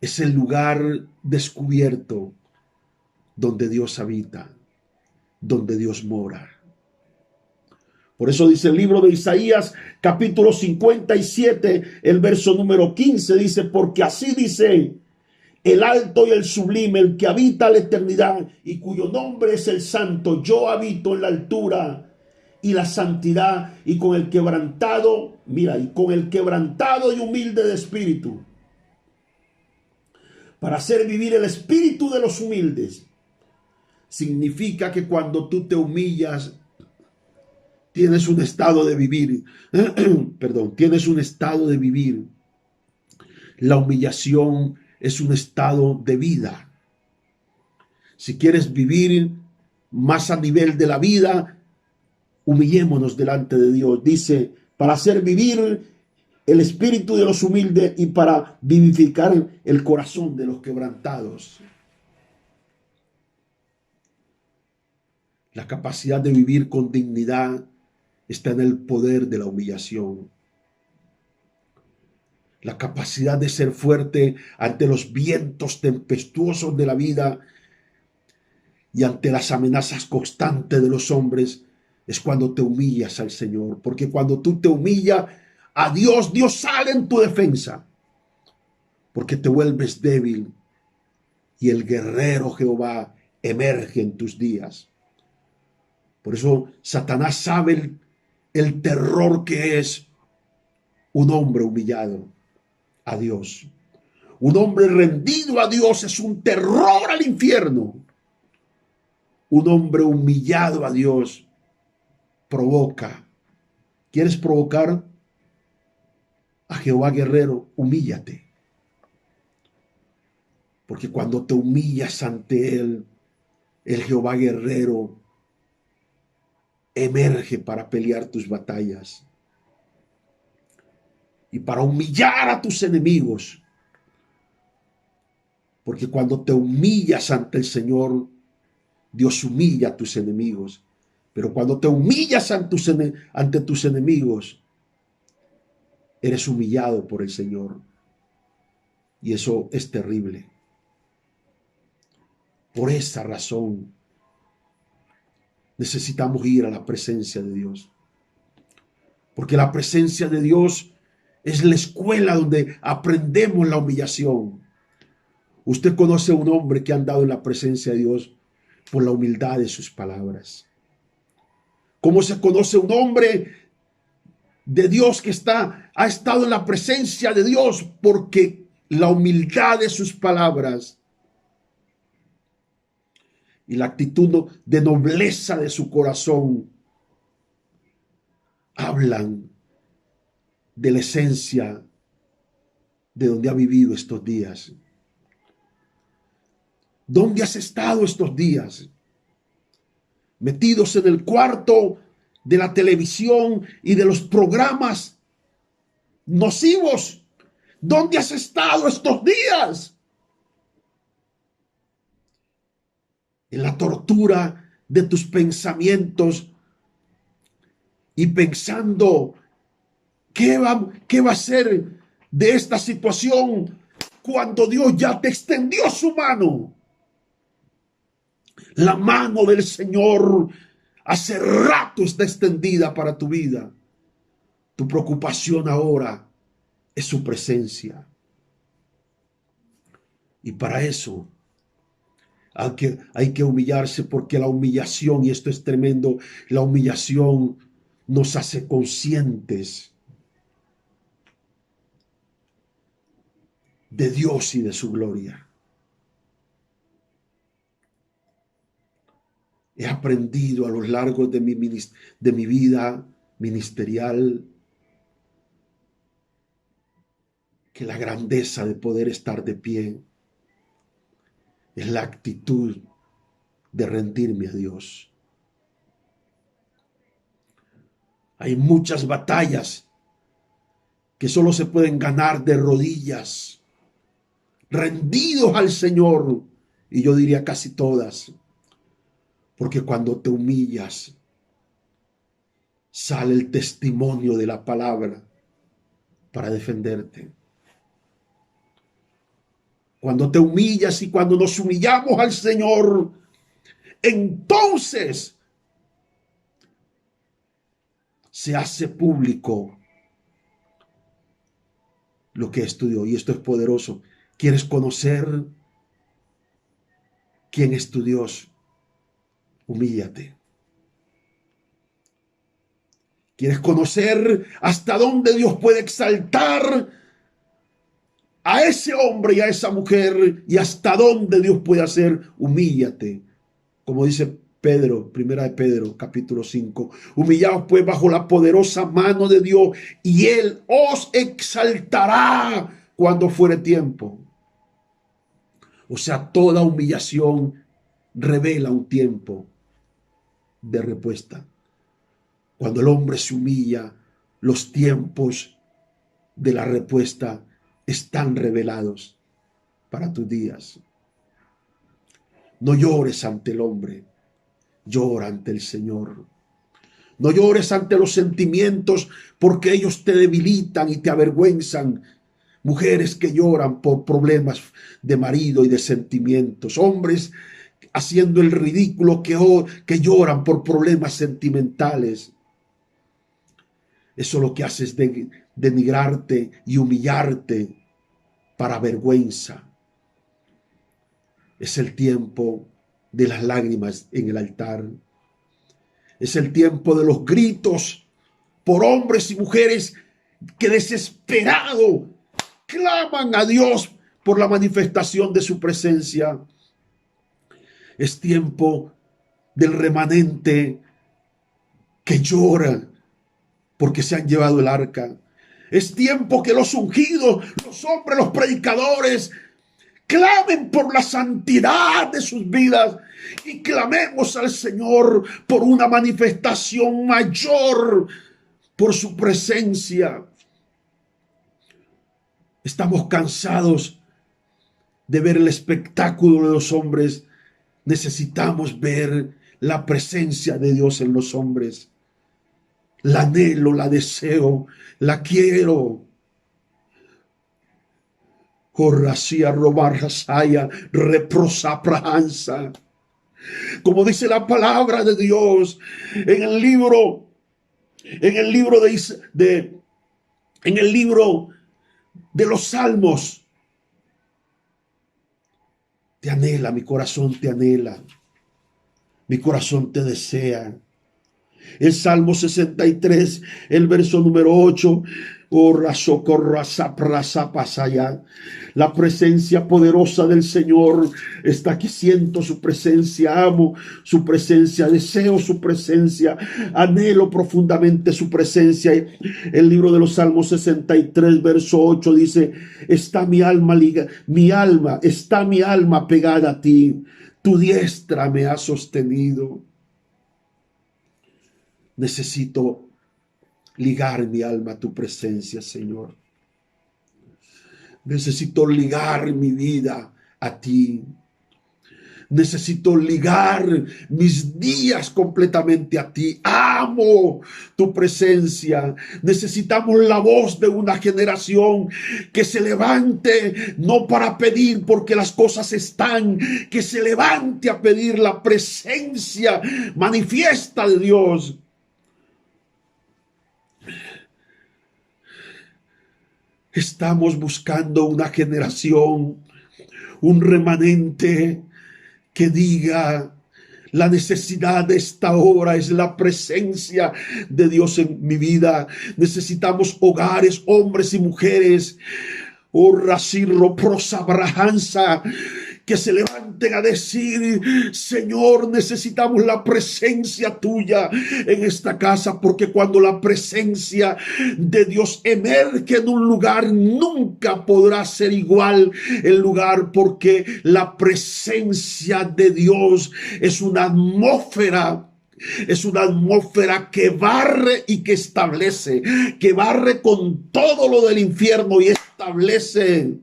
es el lugar descubierto donde Dios habita, donde Dios mora. Por eso dice el libro de Isaías, capítulo 57, el verso número 15, dice, porque así dice el alto y el sublime, el que habita la eternidad y cuyo nombre es el santo, yo habito en la altura y la santidad y con el quebrantado, mira, y con el quebrantado y humilde de espíritu, para hacer vivir el espíritu de los humildes. Significa que cuando tú te humillas, Tienes un estado de vivir, perdón, tienes un estado de vivir. La humillación es un estado de vida. Si quieres vivir más a nivel de la vida, humillémonos delante de Dios. Dice, para hacer vivir el espíritu de los humildes y para vivificar el corazón de los quebrantados. La capacidad de vivir con dignidad está en el poder de la humillación. La capacidad de ser fuerte ante los vientos tempestuosos de la vida y ante las amenazas constantes de los hombres es cuando te humillas al Señor. Porque cuando tú te humillas a Dios, Dios sale en tu defensa. Porque te vuelves débil y el guerrero Jehová emerge en tus días. Por eso Satanás sabe el terror que es un hombre humillado a Dios. Un hombre rendido a Dios es un terror al infierno. Un hombre humillado a Dios provoca. ¿Quieres provocar a Jehová guerrero? Humíllate. Porque cuando te humillas ante Él, el Jehová guerrero emerge para pelear tus batallas y para humillar a tus enemigos. Porque cuando te humillas ante el Señor, Dios humilla a tus enemigos. Pero cuando te humillas ante tus enemigos, eres humillado por el Señor. Y eso es terrible. Por esa razón, necesitamos ir a la presencia de Dios. Porque la presencia de Dios es la escuela donde aprendemos la humillación. Usted conoce a un hombre que ha andado en la presencia de Dios por la humildad de sus palabras. ¿Cómo se conoce un hombre de Dios que ha estado en la presencia de Dios? Porque la humildad de sus palabras y la actitud de nobleza de su corazón hablan de la esencia de donde ha vivido estos días. ¿Dónde has estado estos días? Metidos en el cuarto de la televisión y de los programas nocivos. ¿Dónde has estado estos días? En la tortura de tus pensamientos y pensando ¿qué va a ser de esta situación cuando Dios ya te extendió su mano? La mano del Señor hace rato está extendida para tu vida. Tu preocupación ahora es su presencia. Y para eso hay que humillarse, porque la humillación, y esto es tremendo, la humillación nos hace conscientes de Dios y de su gloria. He aprendido a lo largo de mi vida ministerial que la grandeza de poder estar de pie es la actitud de rendirme a Dios. Hay muchas batallas que solo se pueden ganar de rodillas, rendidos al Señor, y yo diría casi todas. Porque cuando te humillas, sale el testimonio de la palabra para defenderte. Cuando te humillas y cuando nos humillamos al Señor, entonces se hace público lo que estudió. Y esto es poderoso. ¿Quieres conocer quién es tu Dios? Humíllate. ¿Quieres conocer hasta dónde Dios puede exaltar a ese hombre y a esa mujer? ¿Y hasta dónde Dios puede hacer? Humíllate. Como dice Pedro, primera de Pedro, capítulo 5. Humillaos pues bajo la poderosa mano de Dios y Él os exaltará cuando fuere tiempo. O sea, toda humillación revela un tiempo de respuesta. Cuando el hombre se humilla, los tiempos de la respuesta están revelados para tus días. No llores ante el hombre, llora ante el Señor. No llores ante los sentimientos porque ellos te debilitan y te avergüenzan. Mujeres que lloran por problemas de marido y de sentimientos. Hombres haciendo el ridículo que lloran por problemas sentimentales. Eso lo que hace es denigrarte y humillarte para vergüenza. Es el tiempo de las lágrimas en el altar. Es el tiempo de los gritos por hombres y mujeres que desesperado claman a Dios por la manifestación de su presencia. Es tiempo del remanente que llora porque se han llevado el arca. Es tiempo que los ungidos, los hombres, los predicadores, clamen por la santidad de sus vidas y clamemos al Señor por una manifestación mayor por su presencia. Estamos cansados de ver el espectáculo de los hombres. Necesitamos ver la presencia de Dios en los hombres. La anhelo, la deseo, la quiero. Corrasía robar rasaya, reprosaprahansa. Como dice la palabra de Dios en el libro de los Salmos. Te anhela, mi corazón te anhela. Mi corazón te desea. El Salmo 63, el verso número 8. La presencia poderosa del Señor está aquí. Siento su presencia, amo su presencia, deseo su presencia, anhelo profundamente su presencia. El libro de los Salmos 63, verso 8 dice: está mi alma está mi alma pegada a ti, tu diestra me ha sostenido. Necesito ligar mi alma a tu presencia, Señor. Necesito ligar mi vida a ti. Necesito ligar mis días completamente a ti. Amo tu presencia. Necesitamos la voz de una generación que se levante, no para pedir porque las cosas están, que se levante a pedir la presencia manifiesta de Dios. Estamos buscando una generación, un remanente que diga: la necesidad de esta hora es la presencia de Dios en mi vida. Necesitamos hogares, hombres y mujeres, que se levanten a decir: Señor, necesitamos la presencia tuya en esta casa, porque cuando la presencia de Dios emerge en un lugar, nunca podrá ser igual el lugar, porque la presencia de Dios es una atmósfera. Es una atmósfera que barre y que establece, que barre con todo lo del infierno y establece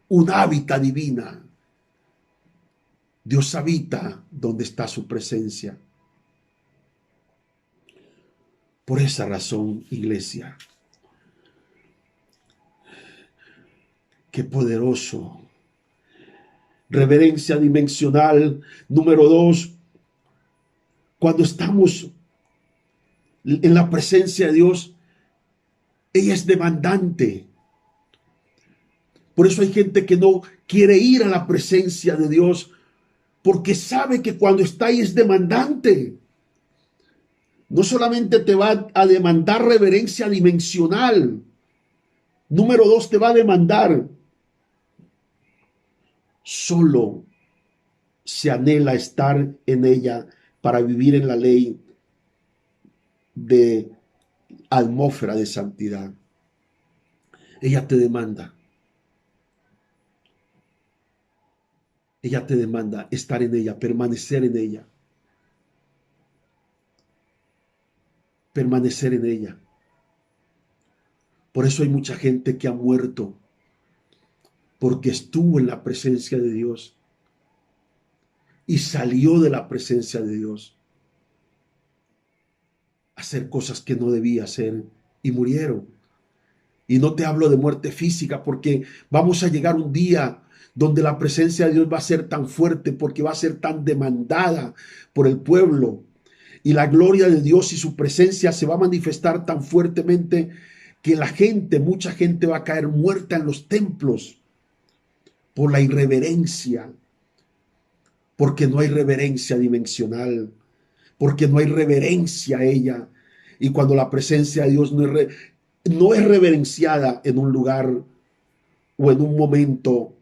un hábitat divina. Dios habita donde está su presencia. Por esa razón, iglesia, qué poderoso. Reverencia dimensional número 2. Cuando estamos en la presencia de Dios, ella es demandante. Por eso hay gente que no quiere ir a la presencia de Dios, porque sabe que cuando está ahí es demandante. No solamente te va a demandar reverencia dimensional. Número 2, te va a demandar. Solo se anhela estar en ella para vivir en la ley de atmósfera de santidad. Ella te demanda. Ella te demanda estar en ella, permanecer en ella. Permanecer en ella. Por eso hay mucha gente que ha muerto, porque estuvo en la presencia de Dios y salió de la presencia de Dios a hacer cosas que no debía hacer y murieron. Y no te hablo de muerte física, porque vamos a llegar un día donde la presencia de Dios va a ser tan fuerte, porque va a ser tan demandada por el pueblo. Y la gloria de Dios y su presencia se va a manifestar tan fuertemente que mucha gente va a caer muerta en los templos por la irreverencia, porque no hay reverencia dimensional, porque no hay reverencia a ella. Y cuando la presencia de Dios no es reverenciada en un lugar o en un momento,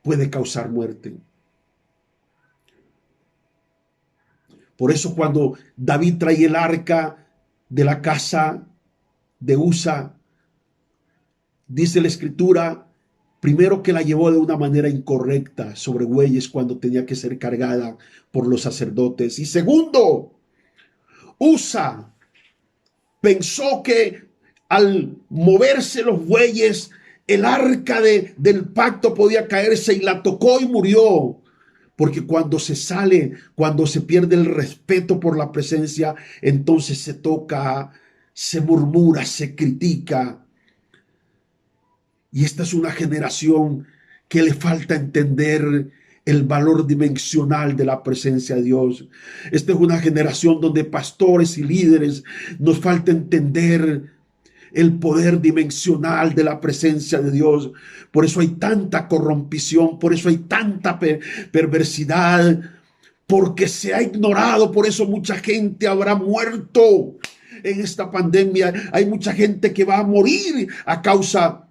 puede causar muerte. Por eso cuando David trae el arca de la casa de Usa, dice la escritura, primero que la llevó de una manera incorrecta sobre bueyes cuando tenía que ser cargada por los sacerdotes. Y segundo, Usa pensó que al moverse los bueyes, el arca del pacto podía caerse y la tocó y murió. Porque cuando se sale, cuando se pierde el respeto por la presencia, entonces se toca, se murmura, se critica. Y esta es una generación que le falta entender el valor dimensional de la presencia de Dios. Esta es una generación donde pastores y líderes nos falta entender el poder dimensional de la presencia de Dios. Por eso hay tanta corrompición, por eso hay tanta perversidad, porque se ha ignorado. Por eso mucha gente habrá muerto en esta pandemia. Hay mucha gente que va a morir a causa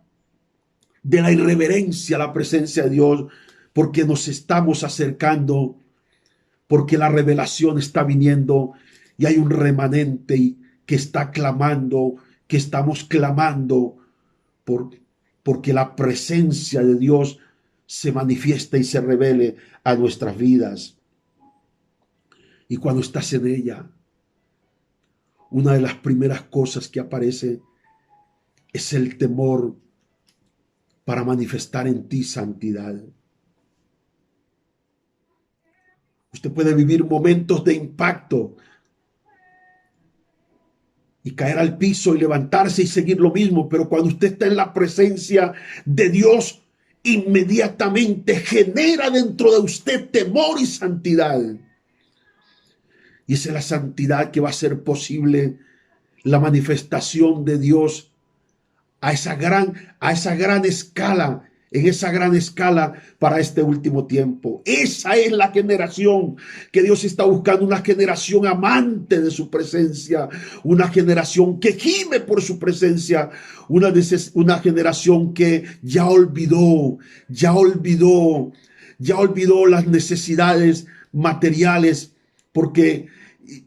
de la irreverencia a la presencia de Dios, porque nos estamos acercando, porque la revelación está viniendo y hay un remanente que está clamando, que estamos clamando porque la presencia de Dios se manifieste y se revele a nuestras vidas. Y cuando estás en ella, una de las primeras cosas que aparece es el temor para manifestar en ti santidad. Usted puede vivir momentos de impacto y caer al piso y levantarse y seguir lo mismo, pero cuando usted está en la presencia de Dios, inmediatamente genera dentro de usted temor y santidad. Y esa es la santidad que va a hacer posible la manifestación de Dios a esa gran escala, en esa gran escala para este último tiempo. Esa es la generación que Dios está buscando, una generación amante de su presencia, una generación que gime por su presencia, una generación que ya olvidó las necesidades materiales, porque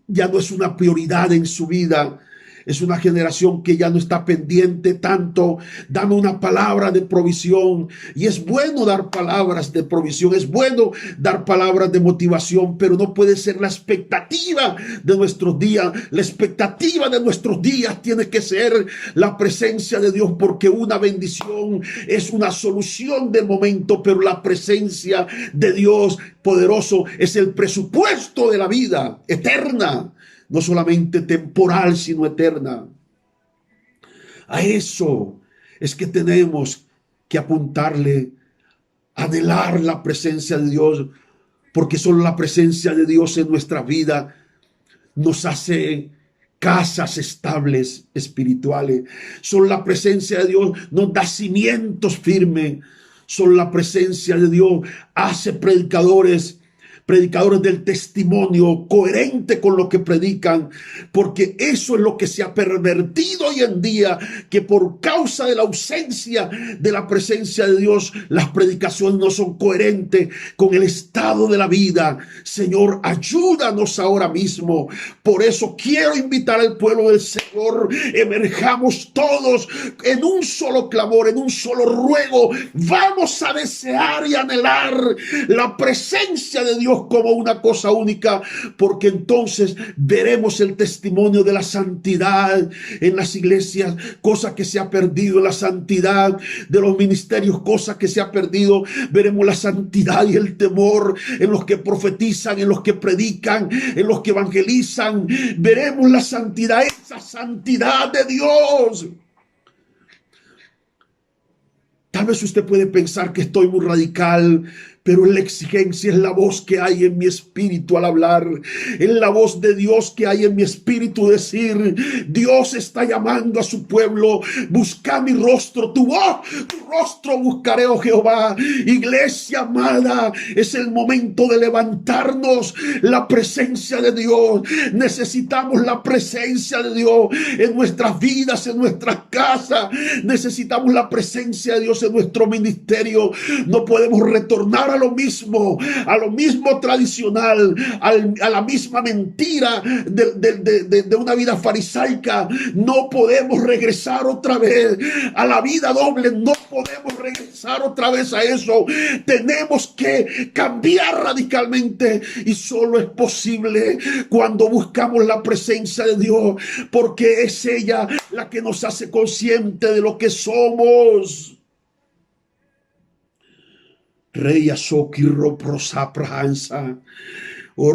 ya no es una prioridad en su vida. Es una generación que ya no está pendiente tanto. Dame una palabra de provisión. Y es bueno dar palabras de provisión, es bueno dar palabras de motivación, pero no puede ser la expectativa de nuestros días. La expectativa de nuestros días tiene que ser la presencia de Dios, porque una bendición es una solución del momento, pero la presencia de Dios poderoso es el presupuesto de la vida eterna. No solamente temporal, sino eterna. A eso es que tenemos que apuntarle, anhelar la presencia de Dios, porque solo la presencia de Dios en nuestra vida nos hace casas estables espirituales. Solo la presencia de Dios nos da cimientos firmes. Solo la presencia de Dios hace predicadores predicadores del testimonio, coherente con lo que predican, porque eso es lo que se ha pervertido hoy en día, que por causa de la ausencia de la presencia de Dios, las predicaciones no son coherentes con el estado de la vida. Señor, ayúdanos ahora mismo. Por eso quiero invitar al pueblo del Señor, emerjamos todos en un solo clamor, en un solo ruego. Vamos a desear y anhelar la presencia de Dios como una cosa única, porque entonces veremos el testimonio de la santidad en las iglesias, cosa que se ha perdido en la santidad de los ministerios, cosa que se ha perdido. Veremos la santidad y el temor en los que profetizan, en los que predican, en los que evangelizan. Veremos la santidad, esa santidad de Dios. Tal vez usted puede pensar que estoy muy radical, pero la exigencia es la voz que hay en mi espíritu al hablar. Es la voz de Dios que hay en mi espíritu decir: Dios está llamando a su pueblo. Busca mi rostro, tu voz, tu rostro buscaré, oh Jehová. Iglesia amada, es el momento de levantarnos. La presencia de Dios. Necesitamos la presencia de Dios en nuestras vidas, en nuestras casas. Necesitamos la presencia de Dios en nuestro ministerio. No podemos retornar a lo mismo tradicional, a la misma mentira de una vida farisaica. No podemos regresar otra vez a la vida doble. No podemos regresar otra vez a eso. Tenemos que cambiar radicalmente, y solo es posible cuando buscamos la presencia de Dios, porque es ella la que nos hace consciente de lo que somos. Rey Asoki Roprosaprahansa. Oh,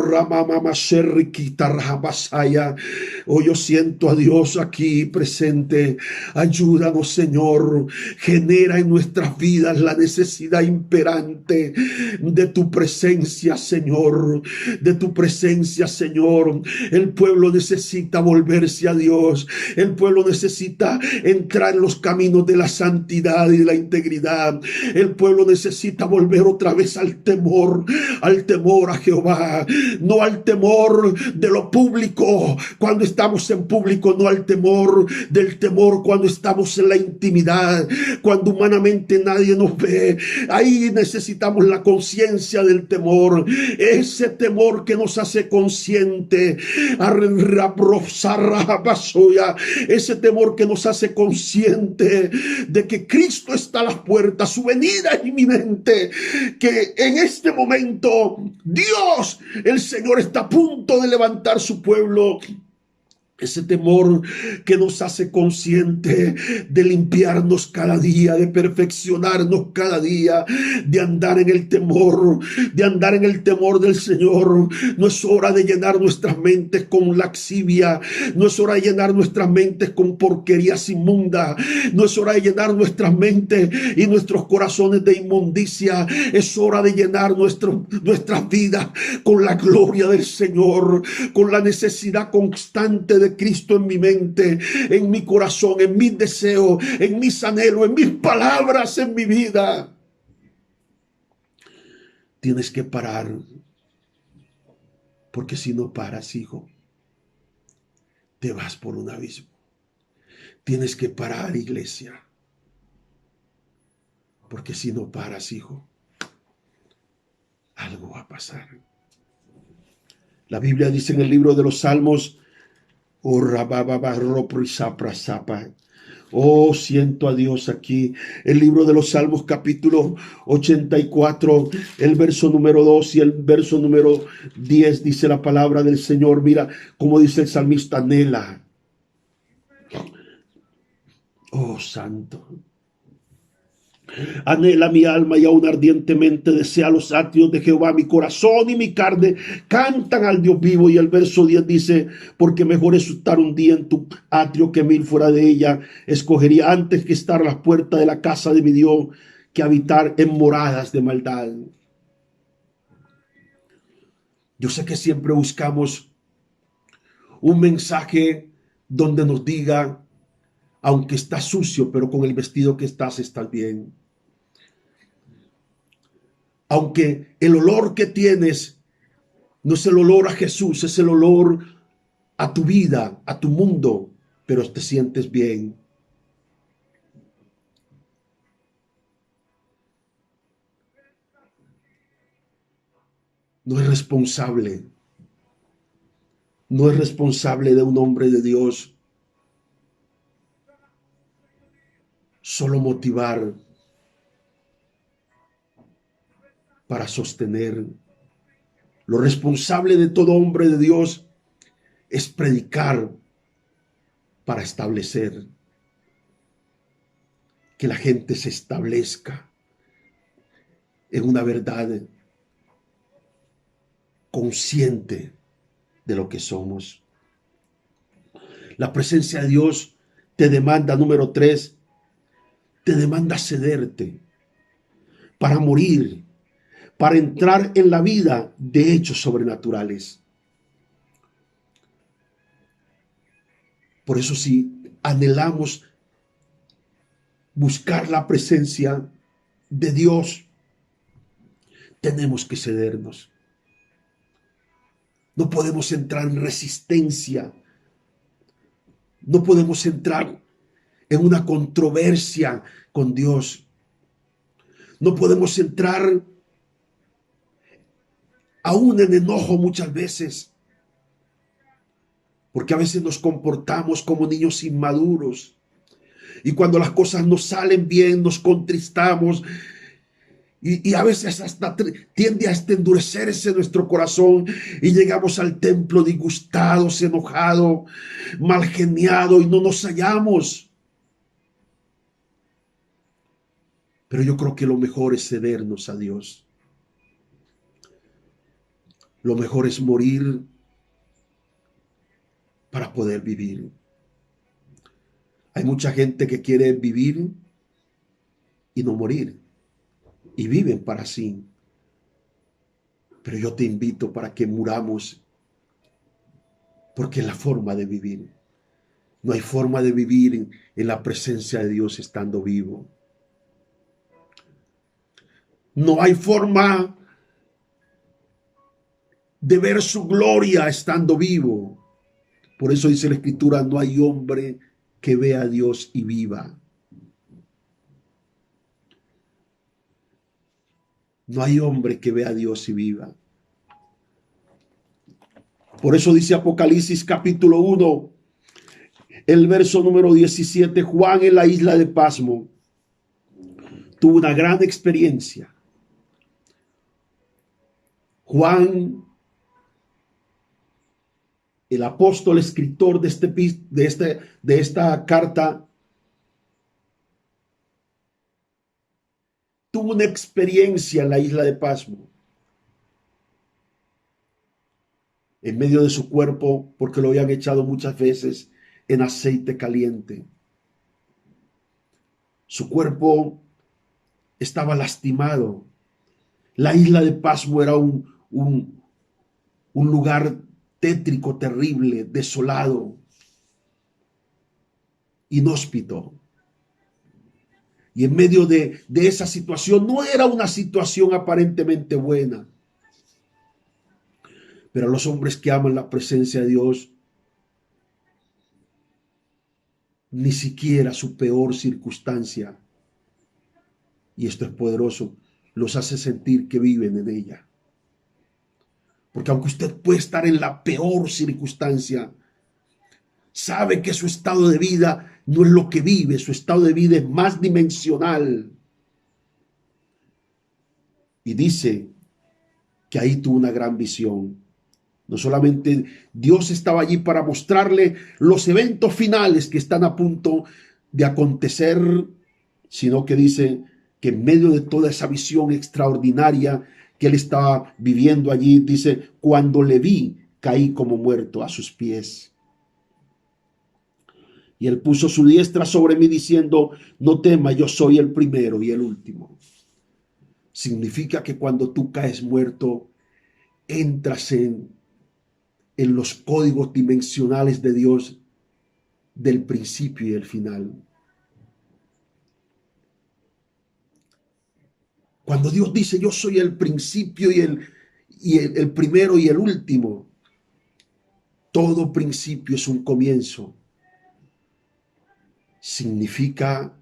oh, yo siento a Dios aquí presente. Ayúdanos, Señor. Genera en nuestras vidas la necesidad imperante de tu presencia, Señor. De tu presencia, Señor. El pueblo necesita volverse a Dios. El pueblo necesita entrar en los caminos de la santidad y de la integridad. El pueblo necesita volver otra vez al temor a Jehová. No al temor de lo público cuando estamos en público, no al temor cuando estamos en la intimidad, cuando humanamente nadie nos ve. Ahí necesitamos la conciencia del temor, ese temor que nos hace consciente, ese temor que nos hace consciente de que Cristo está a las puertas, su venida es inminente, que en este momento Dios, el Señor, está a punto de levantar su pueblo. Ese temor que nos hace consciente de limpiarnos cada día, de perfeccionarnos cada día, de andar en el temor, del Señor. No es hora de llenar nuestras mentes con laxivia, no es hora de llenar nuestras mentes con porquerías inmundas, no es hora de llenar nuestras mentes y nuestros corazones de inmundicia. Es hora de llenar nuestras vidas con la gloria del Señor, con la necesidad constante de Cristo en mi mente, en mi corazón, en mis deseos, en mis anhelos, en mis palabras, en mi vida. Tienes que parar, porque si no paras, hijo, te vas por un abismo. Tienes que parar, iglesia, porque si no paras, hijo, algo va a pasar. La Biblia dice en el libro de los Salmos: oh, siento a Dios aquí. El libro de los Salmos, capítulo 84, el verso número 2 y el verso número 10, dice la palabra del Señor. Mira cómo dice el salmista: anhela. Oh, santo. Anhela mi alma y aún ardientemente desea los atrios de Jehová. Mi corazón y mi carne cantan al Dios vivo. Y el verso 10 dice: porque mejor es estar un día en tu atrio que 1000 fuera de ella. Escogería antes que estar a las puertas de la casa de mi Dios que habitar en moradas de maldad. Yo sé que siempre buscamos un mensaje donde nos diga: aunque estás sucio, pero con el vestido que estás bien. Aunque el olor que tienes No es el olor a Jesús, es el olor a tu vida, a tu mundo, pero te sientes bien. No es responsable, no es responsable de un hombre de Dios solo motivar para sostener. Lo responsable de todo hombre de Dios es predicar para establecer, que la gente se establezca en una verdad consciente de lo que somos. La presencia de Dios te demanda, número 3, te demanda cederte para morir, para entrar en la vida de hechos sobrenaturales. Por eso, si anhelamos buscar la presencia de Dios, tenemos que cedernos. No podemos entrar en resistencia. No podemos entrar en una controversia con Dios. No podemos entrar aún en enojo muchas veces, porque a veces nos comportamos como niños inmaduros. Y cuando las cosas no salen bien, nos contristamos. Y a veces hasta tiende a endurecerse nuestro corazón y llegamos al templo disgustados, enojados, mal geniados y no nos hallamos. Pero yo creo que lo mejor es cedernos a Dios. Lo mejor es morir para poder vivir. Hay mucha gente que quiere vivir y no morir. Y viven para sí. Pero yo te invito para que muramos, porque es la forma de vivir. No hay forma de vivir en la presencia de Dios estando vivo. No hay forma de ver su gloria estando vivo. Por eso dice la Escritura, no hay hombre que vea a Dios y viva. No hay hombre que vea a Dios y viva. Por eso dice Apocalipsis capítulo 1, el verso número 17, Juan en la isla de Pasmo tuvo una gran experiencia. Juan, el apóstol escritor de esta carta, tuvo una experiencia en la isla de Pasmo, en medio de su cuerpo, porque lo habían echado muchas veces en aceite caliente. Su cuerpo estaba lastimado. La isla de Pasmo era un lugar tétrico, terrible, desolado, inhóspito. Y en medio de esa situación, no era una situación aparentemente buena, pero los hombres que aman la presencia de Dios, ni siquiera su peor circunstancia, y esto es poderoso, los hace sentir que viven en ella. Porque aunque usted puede estar en la peor circunstancia, sabe que su estado de vida no es lo que vive, su estado de vida es más dimensional. Y dice que ahí tuvo una gran visión. No solamente Dios estaba allí para mostrarle los eventos finales que están a punto de acontecer, sino que dice que en medio de toda esa visión extraordinaria que él estaba viviendo allí, dice, cuando le vi, caí como muerto a sus pies. Y él puso su diestra sobre mí diciendo, no temas, yo soy el primero y el último. Significa que cuando tú caes muerto, entras en los códigos dimensionales de Dios del principio y el final. Cuando Dios dice, yo soy el principio y el primero y el último. Todo principio es un comienzo. Significa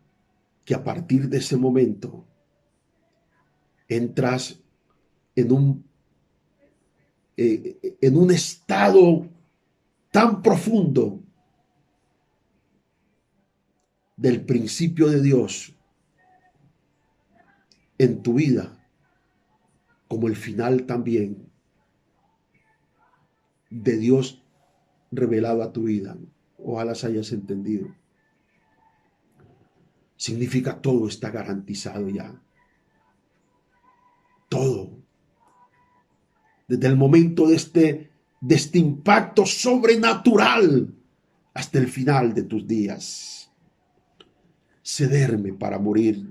que a partir de ese momento entras en un estado tan profundo del principio de Dios en tu vida, como el final también de Dios revelado a tu vida. Ojalá se hayas entendido. Significa todo está garantizado ya. Todo. Desde el momento de este impacto sobrenatural hasta el final de tus días. Cederme para morir,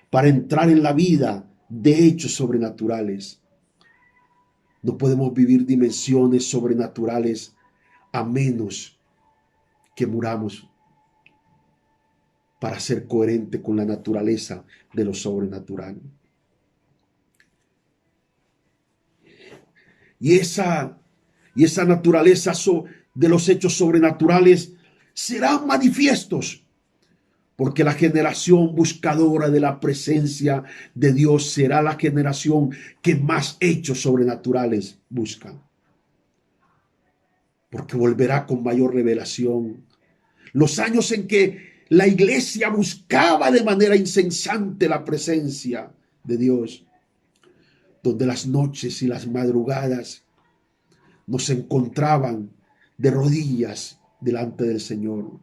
para entrar en la vida de hechos sobrenaturales. No podemos vivir dimensiones sobrenaturales a menos que muramos para ser coherente con la naturaleza de lo sobrenatural. Y esa naturaleza de los hechos sobrenaturales serán manifiestos, porque la generación buscadora de la presencia de Dios será la generación que más hechos sobrenaturales busca. Porque volverá con mayor revelación. Los años en que la iglesia buscaba de manera incesante la presencia de Dios, donde las noches y las madrugadas nos encontraban de rodillas delante del Señor,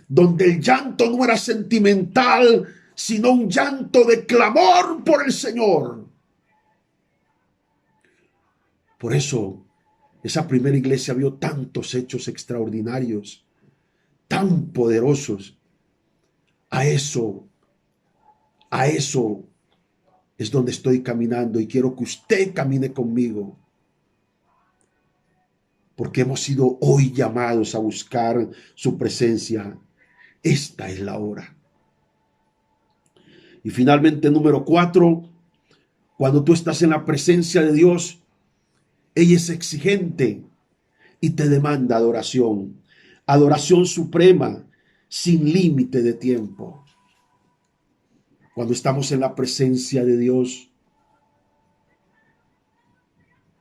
donde el llanto no era sentimental, sino un llanto de clamor por el Señor. Por eso, esa primera iglesia vio tantos hechos extraordinarios, tan poderosos. A eso es donde estoy caminando y quiero que usted camine conmigo. Porque hemos sido hoy llamados a buscar su presencia. Esta es la hora. Y finalmente, número 4, cuando tú estás en la presencia de Dios, ella es exigente y te demanda adoración. Adoración suprema, sin límite de tiempo. Cuando estamos en la presencia de Dios,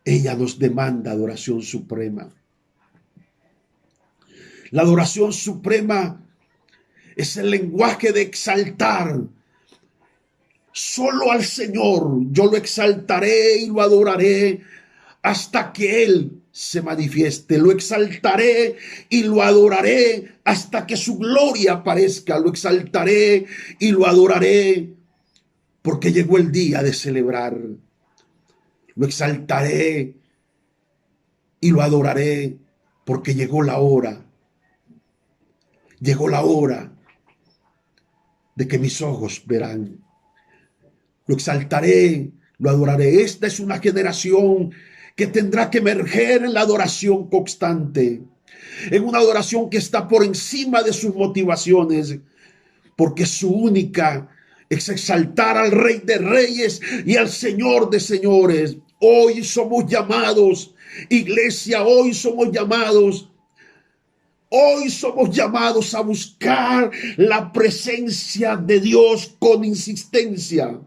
ella nos demanda adoración suprema. La adoración suprema es el lenguaje de exaltar solo al Señor. Yo lo exaltaré y lo adoraré hasta que Él se manifieste. Lo exaltaré y lo adoraré hasta que su gloria aparezca. Lo exaltaré y lo adoraré porque llegó el día de celebrar. Lo exaltaré y lo adoraré porque llegó la hora. Llegó la hora de que mis ojos verán. Lo exaltaré, lo adoraré. Esta es una generación que tendrá que emerger en la adoración constante, en una adoración que está por encima de sus motivaciones, porque su única es exaltar al Rey de Reyes y al Señor de Señores. Hoy somos llamados, iglesia, hoy somos llamados a buscar la presencia de Dios con insistencia,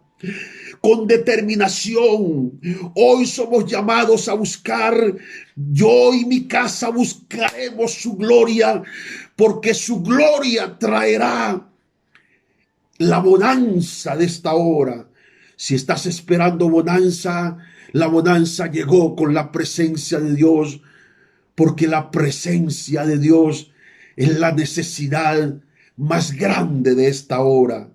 con determinación. Hoy somos llamados a buscar, yo y mi casa buscaremos su gloria, porque su gloria traerá la bonanza de esta hora. Si estás esperando bonanza, la bonanza llegó con la presencia de Dios, porque la presencia de Dios es la necesidad más grande de esta hora.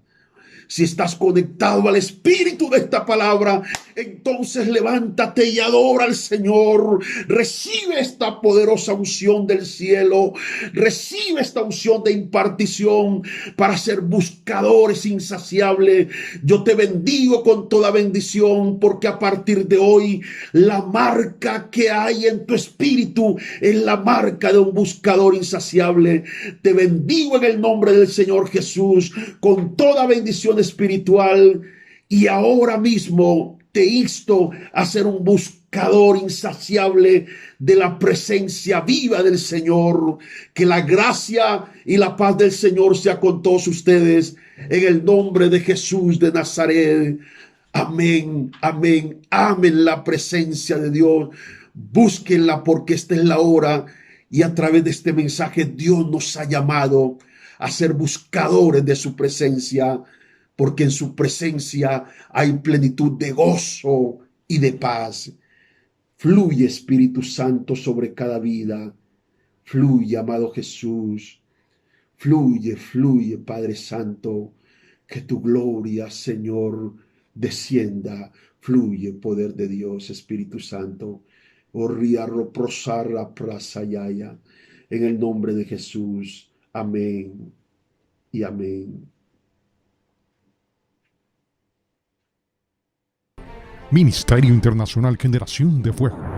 Si estás conectado al espíritu de esta palabra, entonces levántate y adora al Señor. Recibe esta poderosa unción del cielo. Recibe esta unción de impartición para ser buscadores insaciables. Yo te bendigo con toda bendición, porque a partir de hoy la marca que hay en tu espíritu es la marca de un buscador insaciable. Te bendigo en el nombre del Señor Jesús con toda bendición espiritual, y ahora mismo te insto a ser un buscador insaciable de la presencia viva del Señor. Que la gracia y la paz del Señor sea con todos ustedes en el nombre de Jesús de Nazaret. Amén, amén, amen la presencia de Dios. Búsquenla porque esta es la hora y a través de este mensaje Dios nos ha llamado a ser buscadores de su presencia, porque en su presencia hay plenitud de gozo y de paz. Fluye, Espíritu Santo, sobre cada vida. Fluye, amado Jesús. Fluye, fluye, Padre Santo. Que tu gloria, Señor, descienda. Fluye, poder de Dios, Espíritu Santo. Orriarro prosarra prasayaya. En el nombre de Jesús. Amén y amén. Ministerio Internacional Generación de Fuego.